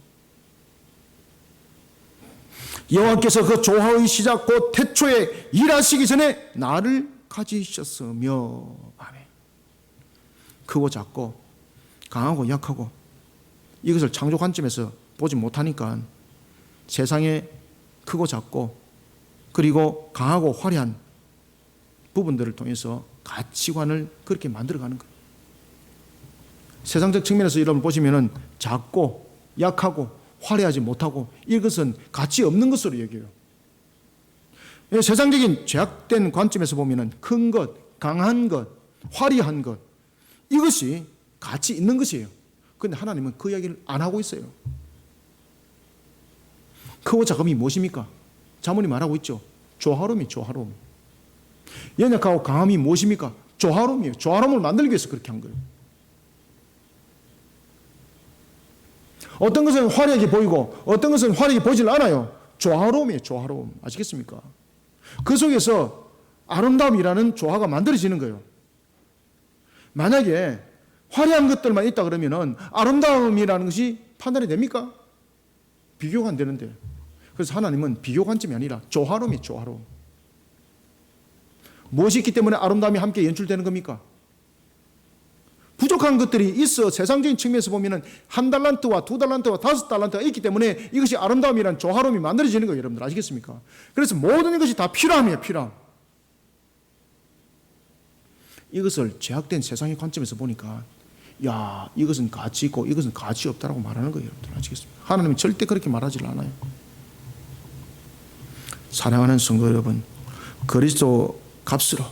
여호와께서 그 조화의 시작 곧 태초에 일하시기 전에 나를 가지셨으며. 아멘. 크고 작고 강하고 약하고 이것을 창조 관점에서 보지 못하니까 세상에 크고 작고 그리고 강하고 화려한 부분들을 통해서 가치관을 그렇게 만들어가는 거예요. 세상적 측면에서 여러분 보시면은 작고 약하고 화려하지 못하고 이것은 가치 없는 것으로 여겨요. 세상적인 죄악된 관점에서 보면 큰 것, 강한 것, 화려한 것, 이것이 가치 있는 것이에요. 그런데 하나님은 그 이야기를 안 하고 있어요. 크고 작음이 무엇입니까? 자문이 말하고 있죠. 조화로움이 조화로움. 연약하고 강함이 무엇입니까? 조화로움이에요. 조화로움을 만들기 위해서 그렇게 한 거예요. 어떤 것은 화려하게 보이고 어떤 것은 화려하게 보이질 않아요. 조화로움이에요. 조화로움. 아시겠습니까? 그 속에서 아름다움이라는 조화가 만들어지는 거예요. 만약에 화려한 것들만 있다 그러면 아름다움이라는 것이 판단이 됩니까? 비교가 안 되는데. 그래서 하나님은 비교 관점이 아니라 조화로움이 조화로움. 무엇이 있기 때문에 아름다움이 함께 연출되는 겁니까? 부족한 것들이 있어 세상적인 측면에서 보면 1달란트와 2달란트와 5달란트가 있기 때문에 이것이 아름다움이란 조화로움이 만들어지는 거예요. 여러분들 아시겠습니까? 그래서 모든 것이 다 필요함이에요. 필요함. 이것을 죄악된 세상의 관점에서 보니까 야, 이것은 가치 있고 이것은 가치 없다라고 말하는 거예요. 여러분들 아시겠습니까? 하나님은 절대 그렇게 말하지 않아요. 사랑하는 성도 여러분, 그리스도 값으로,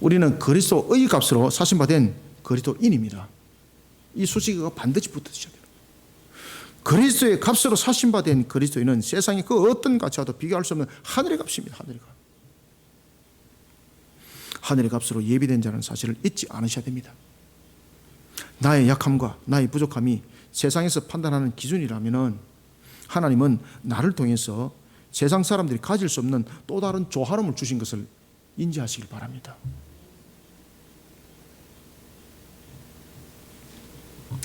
우리는 그리스도의 값으로 사신받은 그리스도인입니다. 이 수식어가 반드시 붙어주셔야 돼요. 그리스도의 값으로 사신받은 그리스도인은 세상의 그 어떤 가치와도 비교할 수 없는 하늘의 값입니다. 하늘의 값. 하늘의 값으로 예비된 자는 사실을 잊지 않으셔야 됩니다. 나의 약함과 나의 부족함이 세상에서 판단하는 기준이라면 하나님은 나를 통해서 세상 사람들이 가질 수 없는 또 다른 조화로움을 주신 것을 인지하시길 바랍니다.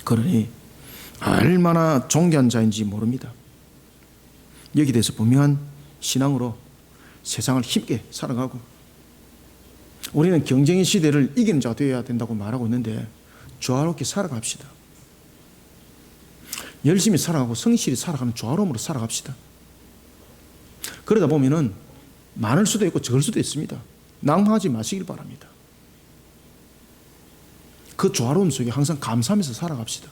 그러니 얼마나 존귀한 자인지 모릅니다. 여기 대해서 보면 신앙으로 세상을 힘있게 살아가고 우리는 경쟁의 시대를 이기는 자가 되어야 된다고 말하고 있는데 조화롭게 살아갑시다. 열심히 살아가고 성실히 살아가는 조화로움으로 살아갑시다. 그러다 보면은 많을 수도 있고 적을 수도 있습니다. 낭망하지 마시길 바랍니다. 그 조화로움 속에 항상 감사하면서 살아갑시다.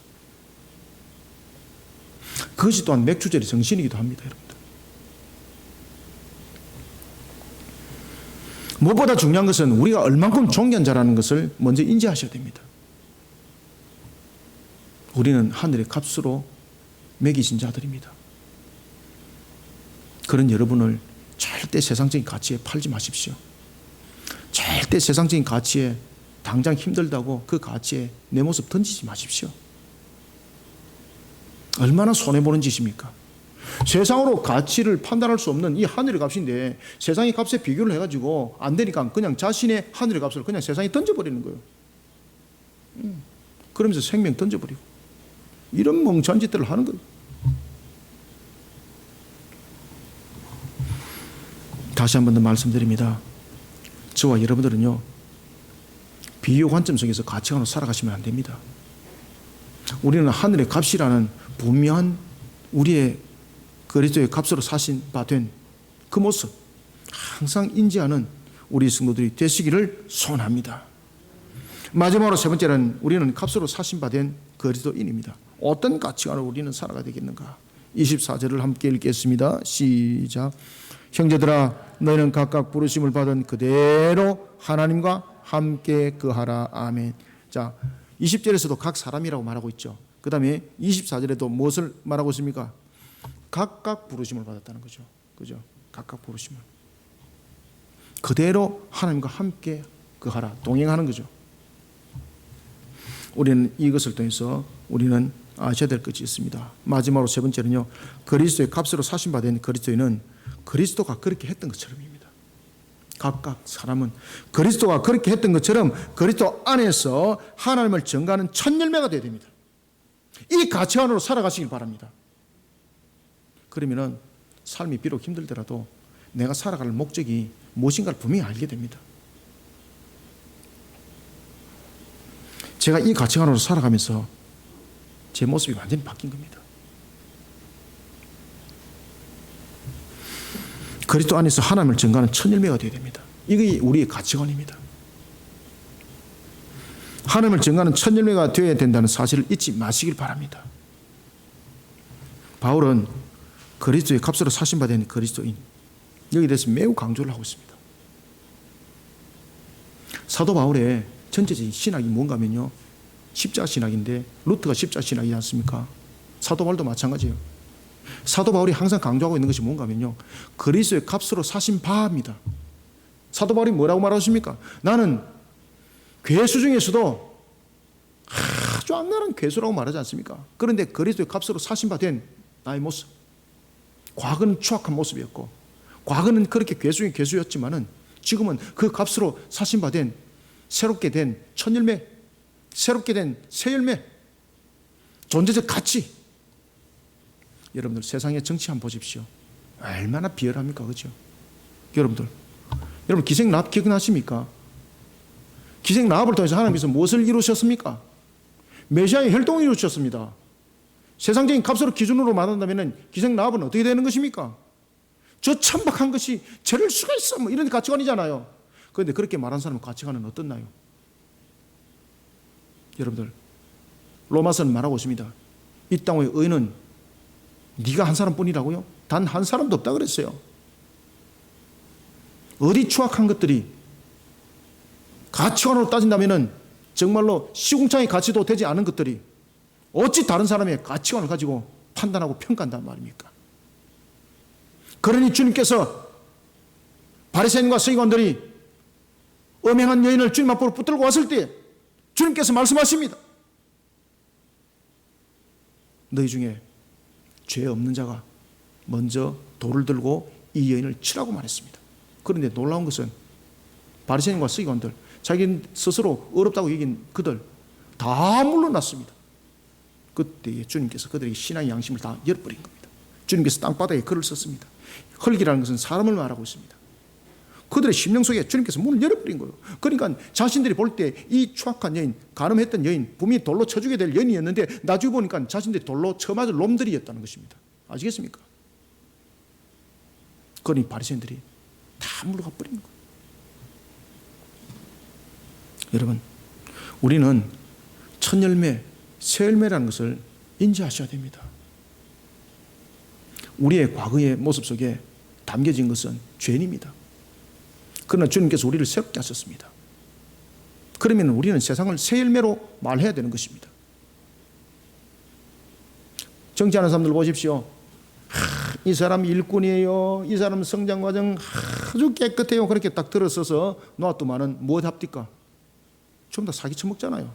그것이 또한 맥주절의 정신이기도 합니다. 여러분들. 무엇보다 중요한 것은 우리가 얼만큼 존귀한 자라는 것을 먼저 인지하셔야 됩니다. 우리는 하늘의 값으로 매기신 자들입니다. 그런 여러분을 절대 세상적인 가치에 팔지 마십시오. 절대 세상적인 가치에 당장 힘들다고 그 가치에 내 모습 던지지 마십시오. 얼마나 손해보는 짓입니까? 세상으로 가치를 판단할 수 없는 이 하늘의 값인데 세상의 값에 비교를 해가지고 안 되니까 그냥 자신의 하늘의 값을 그냥 세상에 던져버리는 거예요. 그러면서 생명 던져버리고 이런 멍청한 짓들을 하는 거예요. 다시 한 번 더 말씀드립니다. 저와 여러분들은요, 비교 관점 속에서 가치관으로 살아가시면 안 됩니다. 우리는 하늘의 값이라는 분명한 우리의 그리스도의 값으로 사신 바 된 그 모습 항상 인지하는 우리 성도들이 되시기를 소원합니다. 마지막으로 세 번째는 우리는 값으로 사신 바 된 그리스도인입니다. 어떤 가치관으로 우리는 살아가야 되겠는가? 24절을 함께 읽겠습니다. 시작. 형제들아 너희는 각각 부르심을 받은 그대로 하나님과 함께 거하라. 아멘. 자, 20절에서도 각 사람이라고 말하고 있죠. 그 다음에 24절에도 무엇을 말하고 있습니까? 각각 부르심을 받았다는 거죠. 그죠? 각각 부르심을. 그대로 하나님과 함께 거하라. 동행하는 거죠. 우리는 이것을 통해서 우리는 아셔야 될 것이 있습니다. 마지막으로 세 번째는요, 그리스도의 값으로 사신받은 그리스도인은 그리스도가 그렇게 했던 것처럼입니다. 각각 사람은 그리스도가 그렇게 했던 것처럼 그리스도 안에서 하나님을 증거하는 첫 열매가 되어야 됩니다. 이 가치관으로 살아가시길 바랍니다. 그러면 삶이 비록 힘들더라도 내가 살아갈 목적이 무엇인가를 분명히 알게 됩니다. 제가 이 가치관으로 살아가면서 제 모습이 완전히 바뀐 겁니다. 그리스도 안에서 하나님을 증거하는 첫 열매가 되어야 됩니다. 이게 우리의 가치관입니다. 하나님을 증거하는 첫 열매가 되어야 된다는 사실을 잊지 마시길 바랍니다. 바울은 그리스도의 값으로 사신 바 된 그리스도인, 여기에 대해서 매우 강조를 하고 있습니다. 사도 바울의 전체적인 신학이 뭔가 하면요, 십자가 신학인데 루트가 십자가 신학이지 않습니까? 사도 바울도 마찬가지예요. 사도 바울이 항상 강조하고 있는 것이 뭔가 하면요, 그리스도의 값으로 사신 바입니다. 사도 바울이 뭐라고 말하십니까? 나는 괴수 중에서도 아주 악랄한 괴수라고 말하지 않습니까? 그런데 그리스도의 값으로 사신 바 된 나의 모습, 과거는 추악한 모습이었고, 과거는 그렇게 괴수인 괴수였지만은 지금은 그 값으로 사신 바 된 새롭게 된 첫 열매, 새롭게 된 새 열매, 존재적 가치. 여러분들 세상의 정치 한번 보십시오. 얼마나 비열합니까? 그렇죠? 여러분 기생라합 기억나십니까? 기생라합을 통해서 하나님께서 무엇을 이루셨습니까? 메시아의 혈통을 이루셨습니다. 세상적인 값으로 기준으로 말한다면 기생라합은 어떻게 되는 것입니까? 저 천박한 것이 저럴 수가 있어, 뭐 이런 가치관이잖아요. 그런데 그렇게 말한 사람의 가치관은 어떻나요? 여러분들, 로마서는 말하고 있습니다. 이 땅의 의인은 네가 한 사람뿐이라고요? 단 한 사람도 없다 그랬어요. 어디 추악한 것들이 가치관으로 따진다면 정말로 시궁창의 가치도 되지 않은 것들이 어찌 다른 사람의 가치관을 가지고 판단하고 평가한단 말입니까? 그러니 주님께서 바리새인과 서기관들이 음행한 여인을 주님 앞으로 붙들고 왔을 때 주님께서 말씀하십니다. 너희 중에 죄 없는 자가 먼저 돌을 들고 이 여인을 치라고 말했습니다. 그런데 놀라운 것은 바리새인과 서기관들, 자기 스스로 어렵다고 여긴 그들 다 물러났습니다. 그때 주님께서 그들에게 신앙의 양심을 다 열어버린 겁니다. 주님께서 땅바닥에 글을 썼습니다. 흙이라는 것은 사람을 말하고 있습니다. 그들의 심령 속에 주님께서 문을 열어버린 거예요. 그러니까 자신들이 볼 때 이 추악한 여인, 간음했던 여인, 분명히 돌로 쳐 죽여야 될 여인이었는데 나중에 보니까 자신들이 돌로 쳐맞을 놈들이었다는 것입니다. 아시겠습니까? 그러니 바리새인들이 다 물러가 버린 거예요. 여러분, 우리는 첫 열매, 새 열매라는 것을 인지하셔야 됩니다. 우리의 과거의 모습 속에 담겨진 것은 죄입니다. 그러나 주님께서 우리를 새롭게 하셨습니다. 그러면 우리는 세상을 새 열매로 말해야 되는 것입니다. 정치하는 사람들 보십시오. 이 사람 일꾼이에요. 이 사람 성장 과정 아주 깨끗해요. 그렇게 딱 들어서서 놔두면은 뭐 합니까? 전부 다 사기 쳐먹잖아요.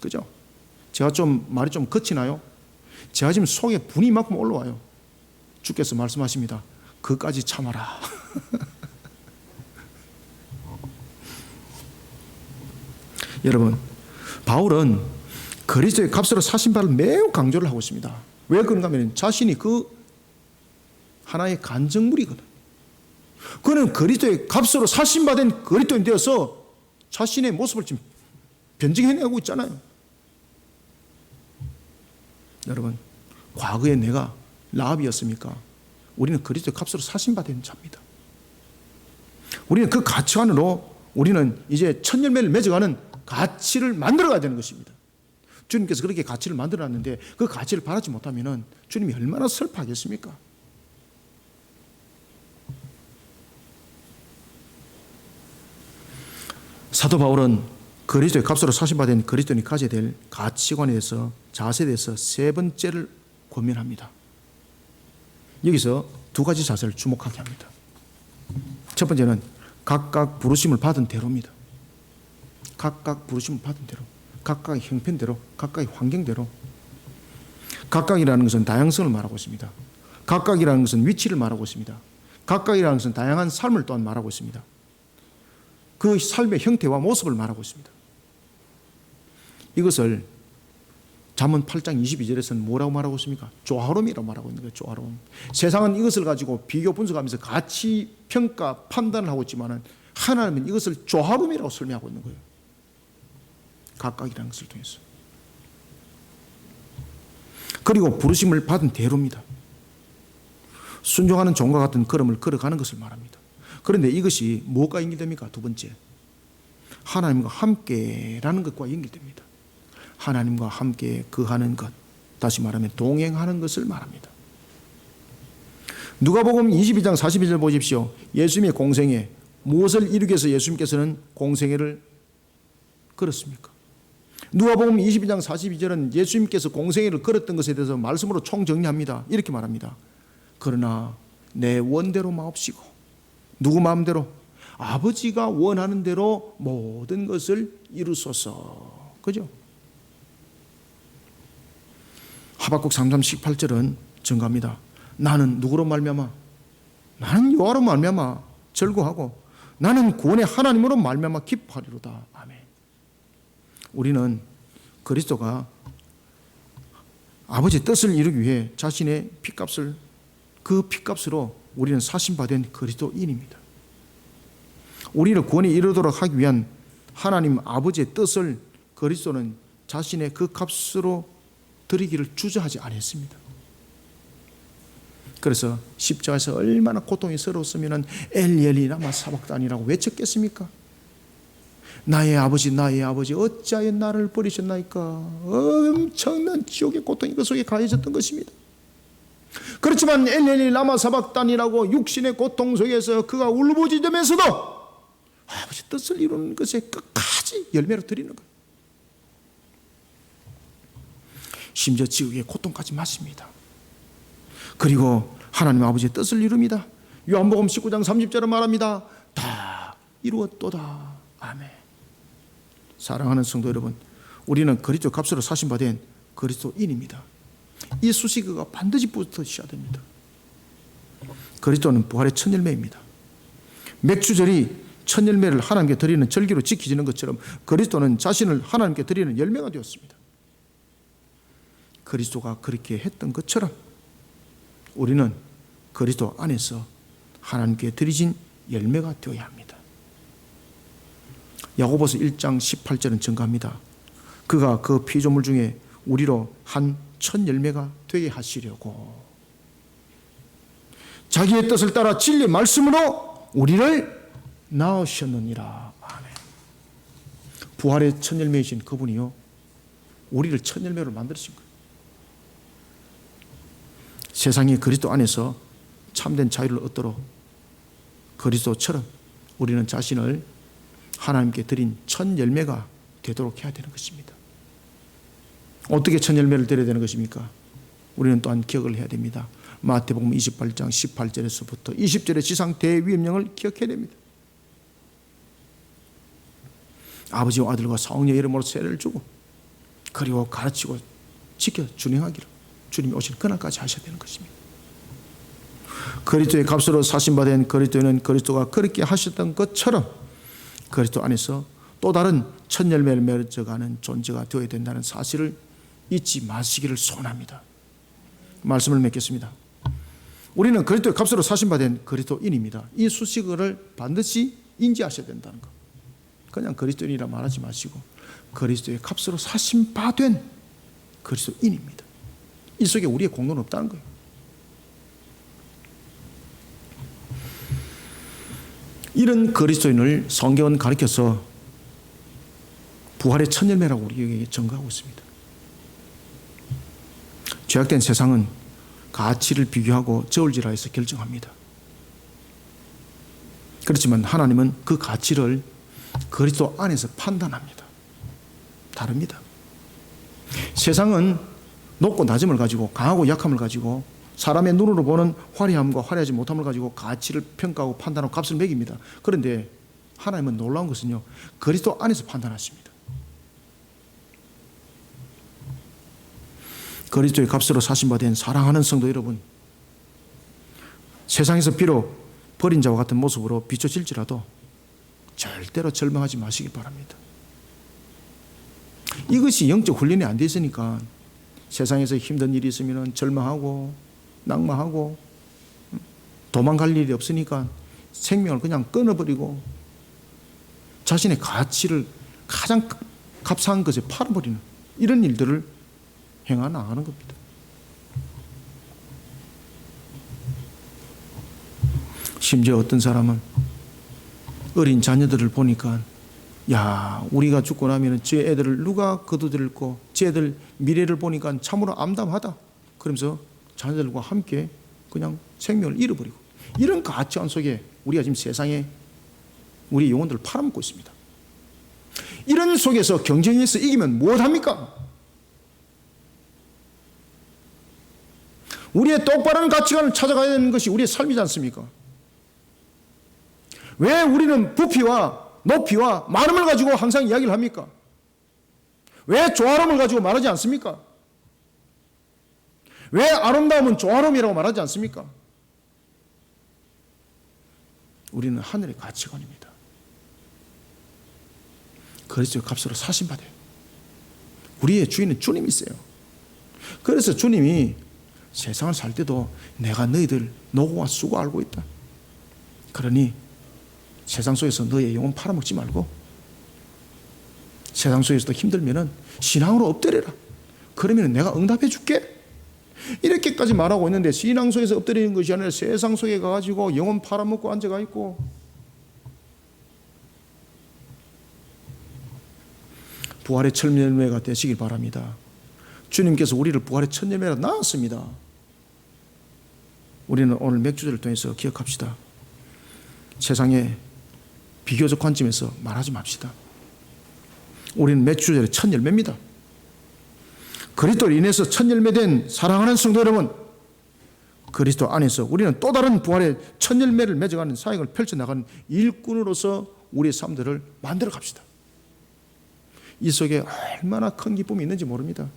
그죠? 제가 말이 좀 거치나요? 제가 지금 속에 분이 이만큼 올라와요. 주께서 말씀하십니다. 그까지 참아라. 여러분, 바울은 그리스도의 값으로 사신 바를 매우 강조를 하고 있습니다. 왜 그런가 하면 자신이 그 하나의 간증물이거든. 그는 그리스도의 값으로 사신 바 된 그리스도인 되어서 자신의 모습을 지금 변증해내고 있잖아요. 여러분, 과거에 내가 라합이었습니까? 우리는 그리스도의 값으로 사신 바 된 자입니다. 우리는 그 가치관으로 우리는 이제 첫 열매를 맺어가는 가치를 만들어가야 되는 것입니다. 주님께서 그렇게 가치를 만들어놨는데 그 가치를 바라지 못하면 주님이 얼마나 슬퍼하겠습니까? 사도 바울은 그리스도의 값으로 사신 바 된 그리스도인이 가져야 될 가치관에 대해서, 자세에 대해서 세 번째를 권면합니다. 여기서 두 가지 자세를 주목하게 합니다. 첫 번째는 각각 부르심을 받은 대로입니다. 각각 부르심을 받은 대로, 각각의 형편대로, 각각의 환경대로. 각각이라는 것은 다양성을 말하고 있습니다. 각각이라는 것은 위치를 말하고 있습니다. 각각이라는 것은 다양한 삶을 또한 말하고 있습니다. 그 삶의 형태와 모습을 말하고 있습니다. 이것을 잠언 8장 22절에서는 뭐라고 말하고 있습니까? 조화로움이라고 말하고 있는 거예요. 조화로움. 세상은 이것을 가지고 비교 분석하면서 가치, 평가, 판단을 하고 있지만 하나님은 이것을 조화로움이라고 설명하고 있는 거예요. 각각이라는 것을 통해서. 그리고 부르심을 받은 대로입니다. 순종하는 종과 같은 걸음을 걸어가는 것을 말합니다. 그런데 이것이 뭐가 연결됩니까? 두 번째, 하나님과 함께라는 것과 연결됩니다. 하나님과 함께 거하는 것. 다시 말하면 동행하는 것을 말합니다. 누가복음 22장 42절 보십시오. 예수님의 공생애, 무엇을 이루기 위해서 예수님께서는 공생애를 걸었습니까? 누가복음 22장 42절은 예수님께서 공생애를 걸었던 것에 대해서 말씀으로 총정리합니다. 이렇게 말합니다. 그러나 내 원대로 마옵시고, 누구 마음대로? 아버지가 원하는 대로 모든 것을 이루소서. 그죠? 하박국 3장 18절은 증가합니다. 나는 누구로 말미암아? 나는 여호와로 말미암아 절구하고 나는 구원의 하나님으로 말미암아 기뻐하리로다. 아멘. 우리는 그리스도가 아버지의 뜻을 이루기 위해 자신의 피값을, 그 피값으로 우리는 사심받은 그리스도인입니다. 우리를 구원에 이르도록 하기 위한 하나님 아버지의 뜻을 그리스도는 자신의 그 값으로 드리기를 주저하지 않았습니다. 그래서 십자가에서 얼마나 고통이 서러웠으면 엘리 라마 사박단이라고 외쳤겠습니까? 나의 아버지 어찌하여 나를 버리셨나이까? 엄청난 지옥의 고통이 그 속에 가해졌던 것입니다. 그렇지만 엘리 라마 사박단이라고 육신의 고통 속에서 그가 울부짖으면서도 아버지 뜻을 이루는 것에 끝까지 열매로 드리는 거예요. 심지어 지옥의 고통까지 맞습니다. 그리고 하나님 아버지의 뜻을 이룹니다. 요한복음 19장 30절은 말합니다. 다 이루었도다. 아멘. 사랑하는 성도 여러분, 우리는 그리스도 값으로 사심받은 그리스도인입니다. 이 수식어가 반드시 붙으셔야 됩니다. 그리스도는 부활의 첫 열매입니다. 맥주절이 첫 열매를 하나님께 드리는 절기로 지켜지는 것처럼 그리스도는 자신을 하나님께 드리는 열매가 되었습니다. 그리스도가 그렇게 했던 것처럼 우리는 그리스도 안에서 하나님께 드리진 열매가 되어야 합니다. 야고보서 1장 18절은 증가합니다. 그가 그 피조물 중에 우리로 한 첫 열매가 되게 하시려고 자기의 뜻을 따라 진리 말씀으로 우리를 낳으셨느니라. 아멘. 부활의 첫 열매이신 그분이요, 우리를 첫 열매로 만드신 거예요. 세상이 그리스도 안에서 참된 자유를 얻도록 그리스도처럼 우리는 자신을 하나님께 드린 첫 열매가 되도록 해야 되는 것입니다. 어떻게 첫 열매를 드려야 되는 것입니까? 우리는 또한 기억을 해야 됩니다. 마태복음 28장 18절에서부터 20절의 지상 대위임령을 기억해야 됩니다. 아버지와 아들과 성령 이름으로 세례를 주고 그리고 가르치고 지켜 준행하기를 주님이 오신 그날까지 하셔야 되는 것입니다. 그리스도의 값으로 사심받은 그리스도인은 그리스도가 그렇게 하셨던 것처럼 그리스도 안에서 또 다른 첫 열매를 맺어가는 존재가 되어야 된다는 사실을 잊지 마시기를 소원합니다. 말씀을 맺겠습니다. 우리는 그리스도의 값으로 사심받은 그리스도인입니다. 이 수식어를 반드시 인지하셔야 된다는 것. 그냥 그리스도인이라 말하지 마시고 그리스도의 값으로 사심받은 그리스도인입니다. 이 속에 우리의 공로는 없다는 거예요. 이런 그리스도인을 성경은 가르쳐서 부활의 첫 열매라고 우리에게 전가하고 있습니다. 죄악된 세상은 가치를 비교하고 저울질하여서 결정합니다. 그렇지만 하나님은 그 가치를 그리스도 안에서 판단합니다. 다릅니다. 세상은 높고 낮음을 가지고 강하고 약함을 가지고 사람의 눈으로 보는 화려함과 화려하지 못함을 가지고 가치를 평가하고 판단하고 값을 매깁니다. 그런데 하나님은 놀라운 것은요, 그리스도 안에서 판단하십니다. 그리스도의 값으로 사심받은 사랑하는 성도 여러분, 세상에서 비록 버린 자와 같은 모습으로 비춰질지라도 절대로 절망하지 마시길 바랍니다. 이것이 영적 훈련이 안 돼 있으니까 세상에서 힘든 일이 있으면 절망하고 낙마하고 도망갈 일이 없으니까 생명을 그냥 끊어버리고 자신의 가치를 가장 값싼 것에 팔아버리는 이런 일들을 행하 나가는 겁니다. 심지어 어떤 사람은 어린 자녀들을 보니까 야, 우리가 죽고 나면 제 애들을 누가 거두들고 제 애들 미래를 보니까 참으로 암담하다. 그러면서 자녀들과 함께 그냥 생명을 잃어버리고, 이런 가치관 속에 우리가 지금 세상에 우리 영혼들을 팔아먹고 있습니다. 이런 속에서 경쟁에서 이기면 무엇합니까? 우리의 똑바른 가치관을 찾아가야 되는 것이 우리의 삶이지 않습니까? 왜 우리는 부피와 높이와 마름을 가지고 항상 이야기를 합니까? 왜 조화로움을 가지고 말하지 않습니까? 왜 아름다움은 조화로움이라고 말하지 않습니까? 우리는 하늘의 가치관입니다. 그리스도의 값으로 사신받아요. 우리의 주인은 주님이세요. 그래서 주님이 세상을 살 때도 내가 너희들 노고와 수고 알고 있다. 그러니 세상 속에서 너의 영혼 팔아먹지 말고, 세상 속에서도 힘들면은 신앙으로 엎드려라. 그러면 내가 응답해 줄게. 이렇게까지 말하고 있는데, 신앙 속에서 엎드리는 것이 아니라 세상 속에 가가지고 영혼 팔아먹고 앉아가 있고, 부활의 첫 열매가 되시길 바랍니다. 주님께서 우리를 부활의 첫 열매로 낳았습니다. 우리는 오늘 맥주제를 통해서 기억합시다. 세상의 비교적 관점에서 말하지 맙시다. 우리는 맥주제의 첫 열매입니다. 그리스도로 인해서 첫 열매된 사랑하는 성도 여러분, 그리스도 안에서 우리는 또 다른 부활의 첫 열매를 맺어가는 사역을 펼쳐나가는 일꾼으로서 우리의 삶들을 만들어 갑시다. 이 속에 얼마나 큰 기쁨이 있는지 모릅니다.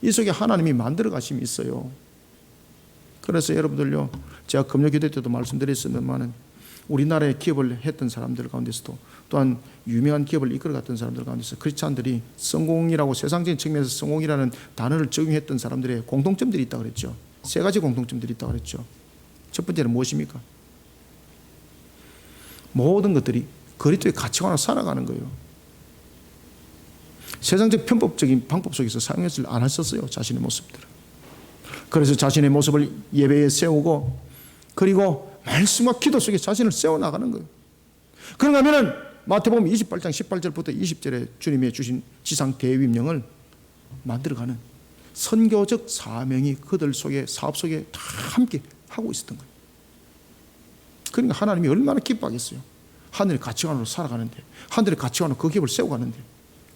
이 속에 하나님이 만들어 가심이 있어요. 그래서 여러분들요, 제가 금요기도 때도 말씀드렸습니다만, 우리나라의 기업을 했던 사람들 가운데서도, 또한 유명한 기업을 이끌어갔던 사람들 가운데서 크리스찬들이 성공이라고, 세상적인 측면에서 성공이라는 단어를 적용했던 사람들의 공통점들이 있다고 그랬죠. 세 가지 공통점들이 있다고 그랬죠. 첫 번째는 무엇입니까? 모든 것들이 그리스도의 가치관으로 살아가는 거예요. 세상적 편법적인 방법 속에서 사용하지 않았었어요, 자신의 모습들을. 그래서 자신의 모습을 예배에 세우고, 그리고 말씀과 기도 속에 자신을 세워나가는 거예요. 그런가 하면은 마태복음 28장 18절부터 20절에 주님의 주신 지상 대위임령을 만들어가는 선교적 사명이 그들 속에, 사업 속에 다 함께 하고 있었던 거예요. 그러니까 하나님이 얼마나 기뻐하겠어요. 하늘의 가치관으로 살아가는데, 하늘의 가치관으로 그 기업을 세워가는데,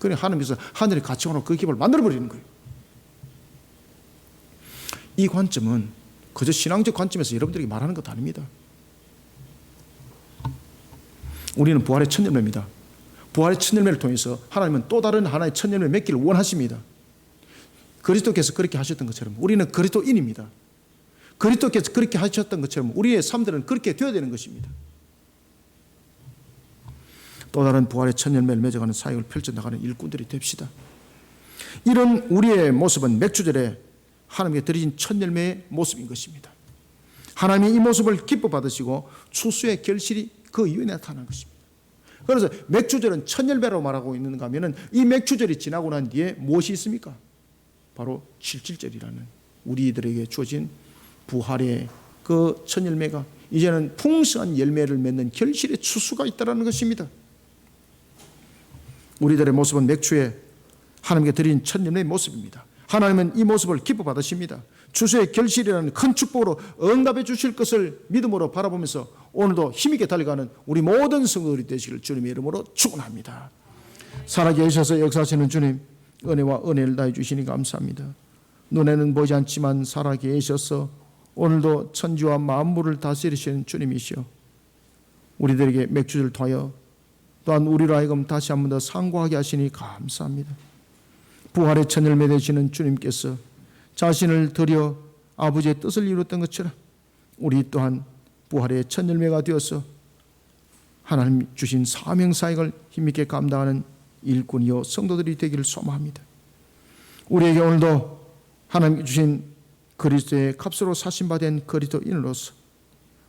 그러니까 하나님께서 하늘의 가치관으로 그 기업을 만들어버리는 거예요. 이 관점은 그저 신앙적 관점에서 여러분들에게 말하는 것도 아닙니다. 우리는 부활의 첫 열매입니다. 부활의 첫 열매를 통해서 하나님은 또 다른 하나의 첫 열매를 맺기를 원하십니다. 그리스도께서 그렇게 하셨던 것처럼 우리는 그리스도인입니다. 그리스도께서 그렇게 하셨던 것처럼 우리의 삶들은 그렇게 되어야 되는 것입니다. 또 다른 부활의 첫 열매를 맺어가는 사역을 펼쳐나가는 일꾼들이 됩시다. 이런 우리의 모습은 맥주절에 하나님께 드리신 첫 열매의 모습인 것입니다. 하나님이 이 모습을 기뻐 받으시고 추수의 결실이 그 이후에 나타나는 것입니다. 그래서 맥주절은 첫 열매라고 말하고 있는가 하면, 이 맥주절이 지나고 난 뒤에 무엇이 있습니까? 바로 칠칠절이라는 우리들에게 주어진 부활의 그 첫 열매가 이제는 풍성한 열매를 맺는 결실의 추수가 있다는 것입니다. 우리들의 모습은 맥주에 하나님께 드린 첫 열매의 모습입니다. 하나님은 이 모습을 기뻐 받으십니다. 추수의 결실이라는 큰 축복으로 응답해 주실 것을 믿음으로 바라보면서 오늘도 힘있게 달려가는 우리 모든 성도들이 되시기를 주님의 이름으로 축원합니다. 살아계셔서 역사하시는 주님, 은혜와 은혜를 다해 주시니 감사합니다. 눈에는 보이지 않지만 살아계셔서 오늘도 천지와 만물을 다스리시는 주님이시여, 우리들에게 맥주를 통하여 또한 우리로 하여금 다시 한 번 더 상고하게 하시니 감사합니다. 부활의 첫 열매 되시는 주님께서 자신을 드려 아버지의 뜻을 이루었던 것처럼 우리 또한 부활의 첫 열매가 되어서 하나님 주신 사명 사역을 힘있게 감당하는 일꾼이요 성도들이 되기를 소망합니다. 우리에게 오늘도 하나님 주신 그리스도의 값으로 사신받은 그리스도인으로서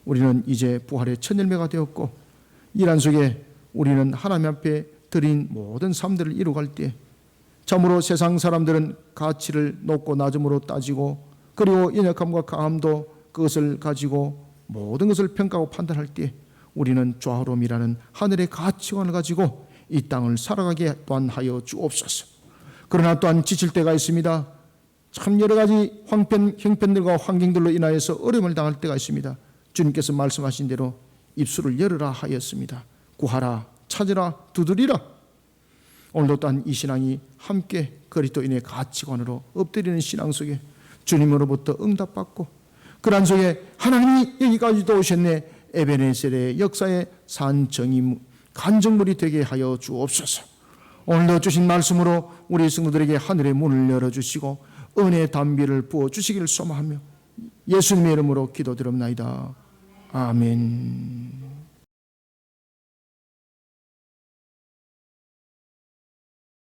우리는 이제 부활의 첫 열매가 되었고, 이란 속에 우리는 하나님 앞에 드린 모든 삶들을 이루어갈 때 참으로 세상 사람들은 가치를 높고 낮음으로 따지고, 그리고 연약함과 강함도 그것을 가지고 모든 것을 평가하고 판단할 때 우리는 좌우롬이라는 하늘의 가치관을 가지고 이 땅을 살아가게 또한 하여 주옵소서. 그러나 또한 지칠 때가 있습니다. 참 여러 가지 형편들과 환경들로 인하여서 어려움을 당할 때가 있습니다. 주님께서 말씀하신 대로 입술을 열으라 하였습니다. 구하라, 찾으라, 두드리라. 오늘도 또한 이 신앙이 함께 그리스도인의 가치관으로 엎드리는 신앙 속에 주님으로부터 응답받고 그러한 속에 하나님이 여기까지도 오셨네, 에베네셀의 역사의 산정이 간증물이 되게 하여 주옵소서. 오늘도 주신 말씀으로 우리 성도들에게 하늘의 문을 열어주시고 은혜의 담비를 부어주시기를 소망하며 예수님의 이름으로 기도드립나이다. 아멘.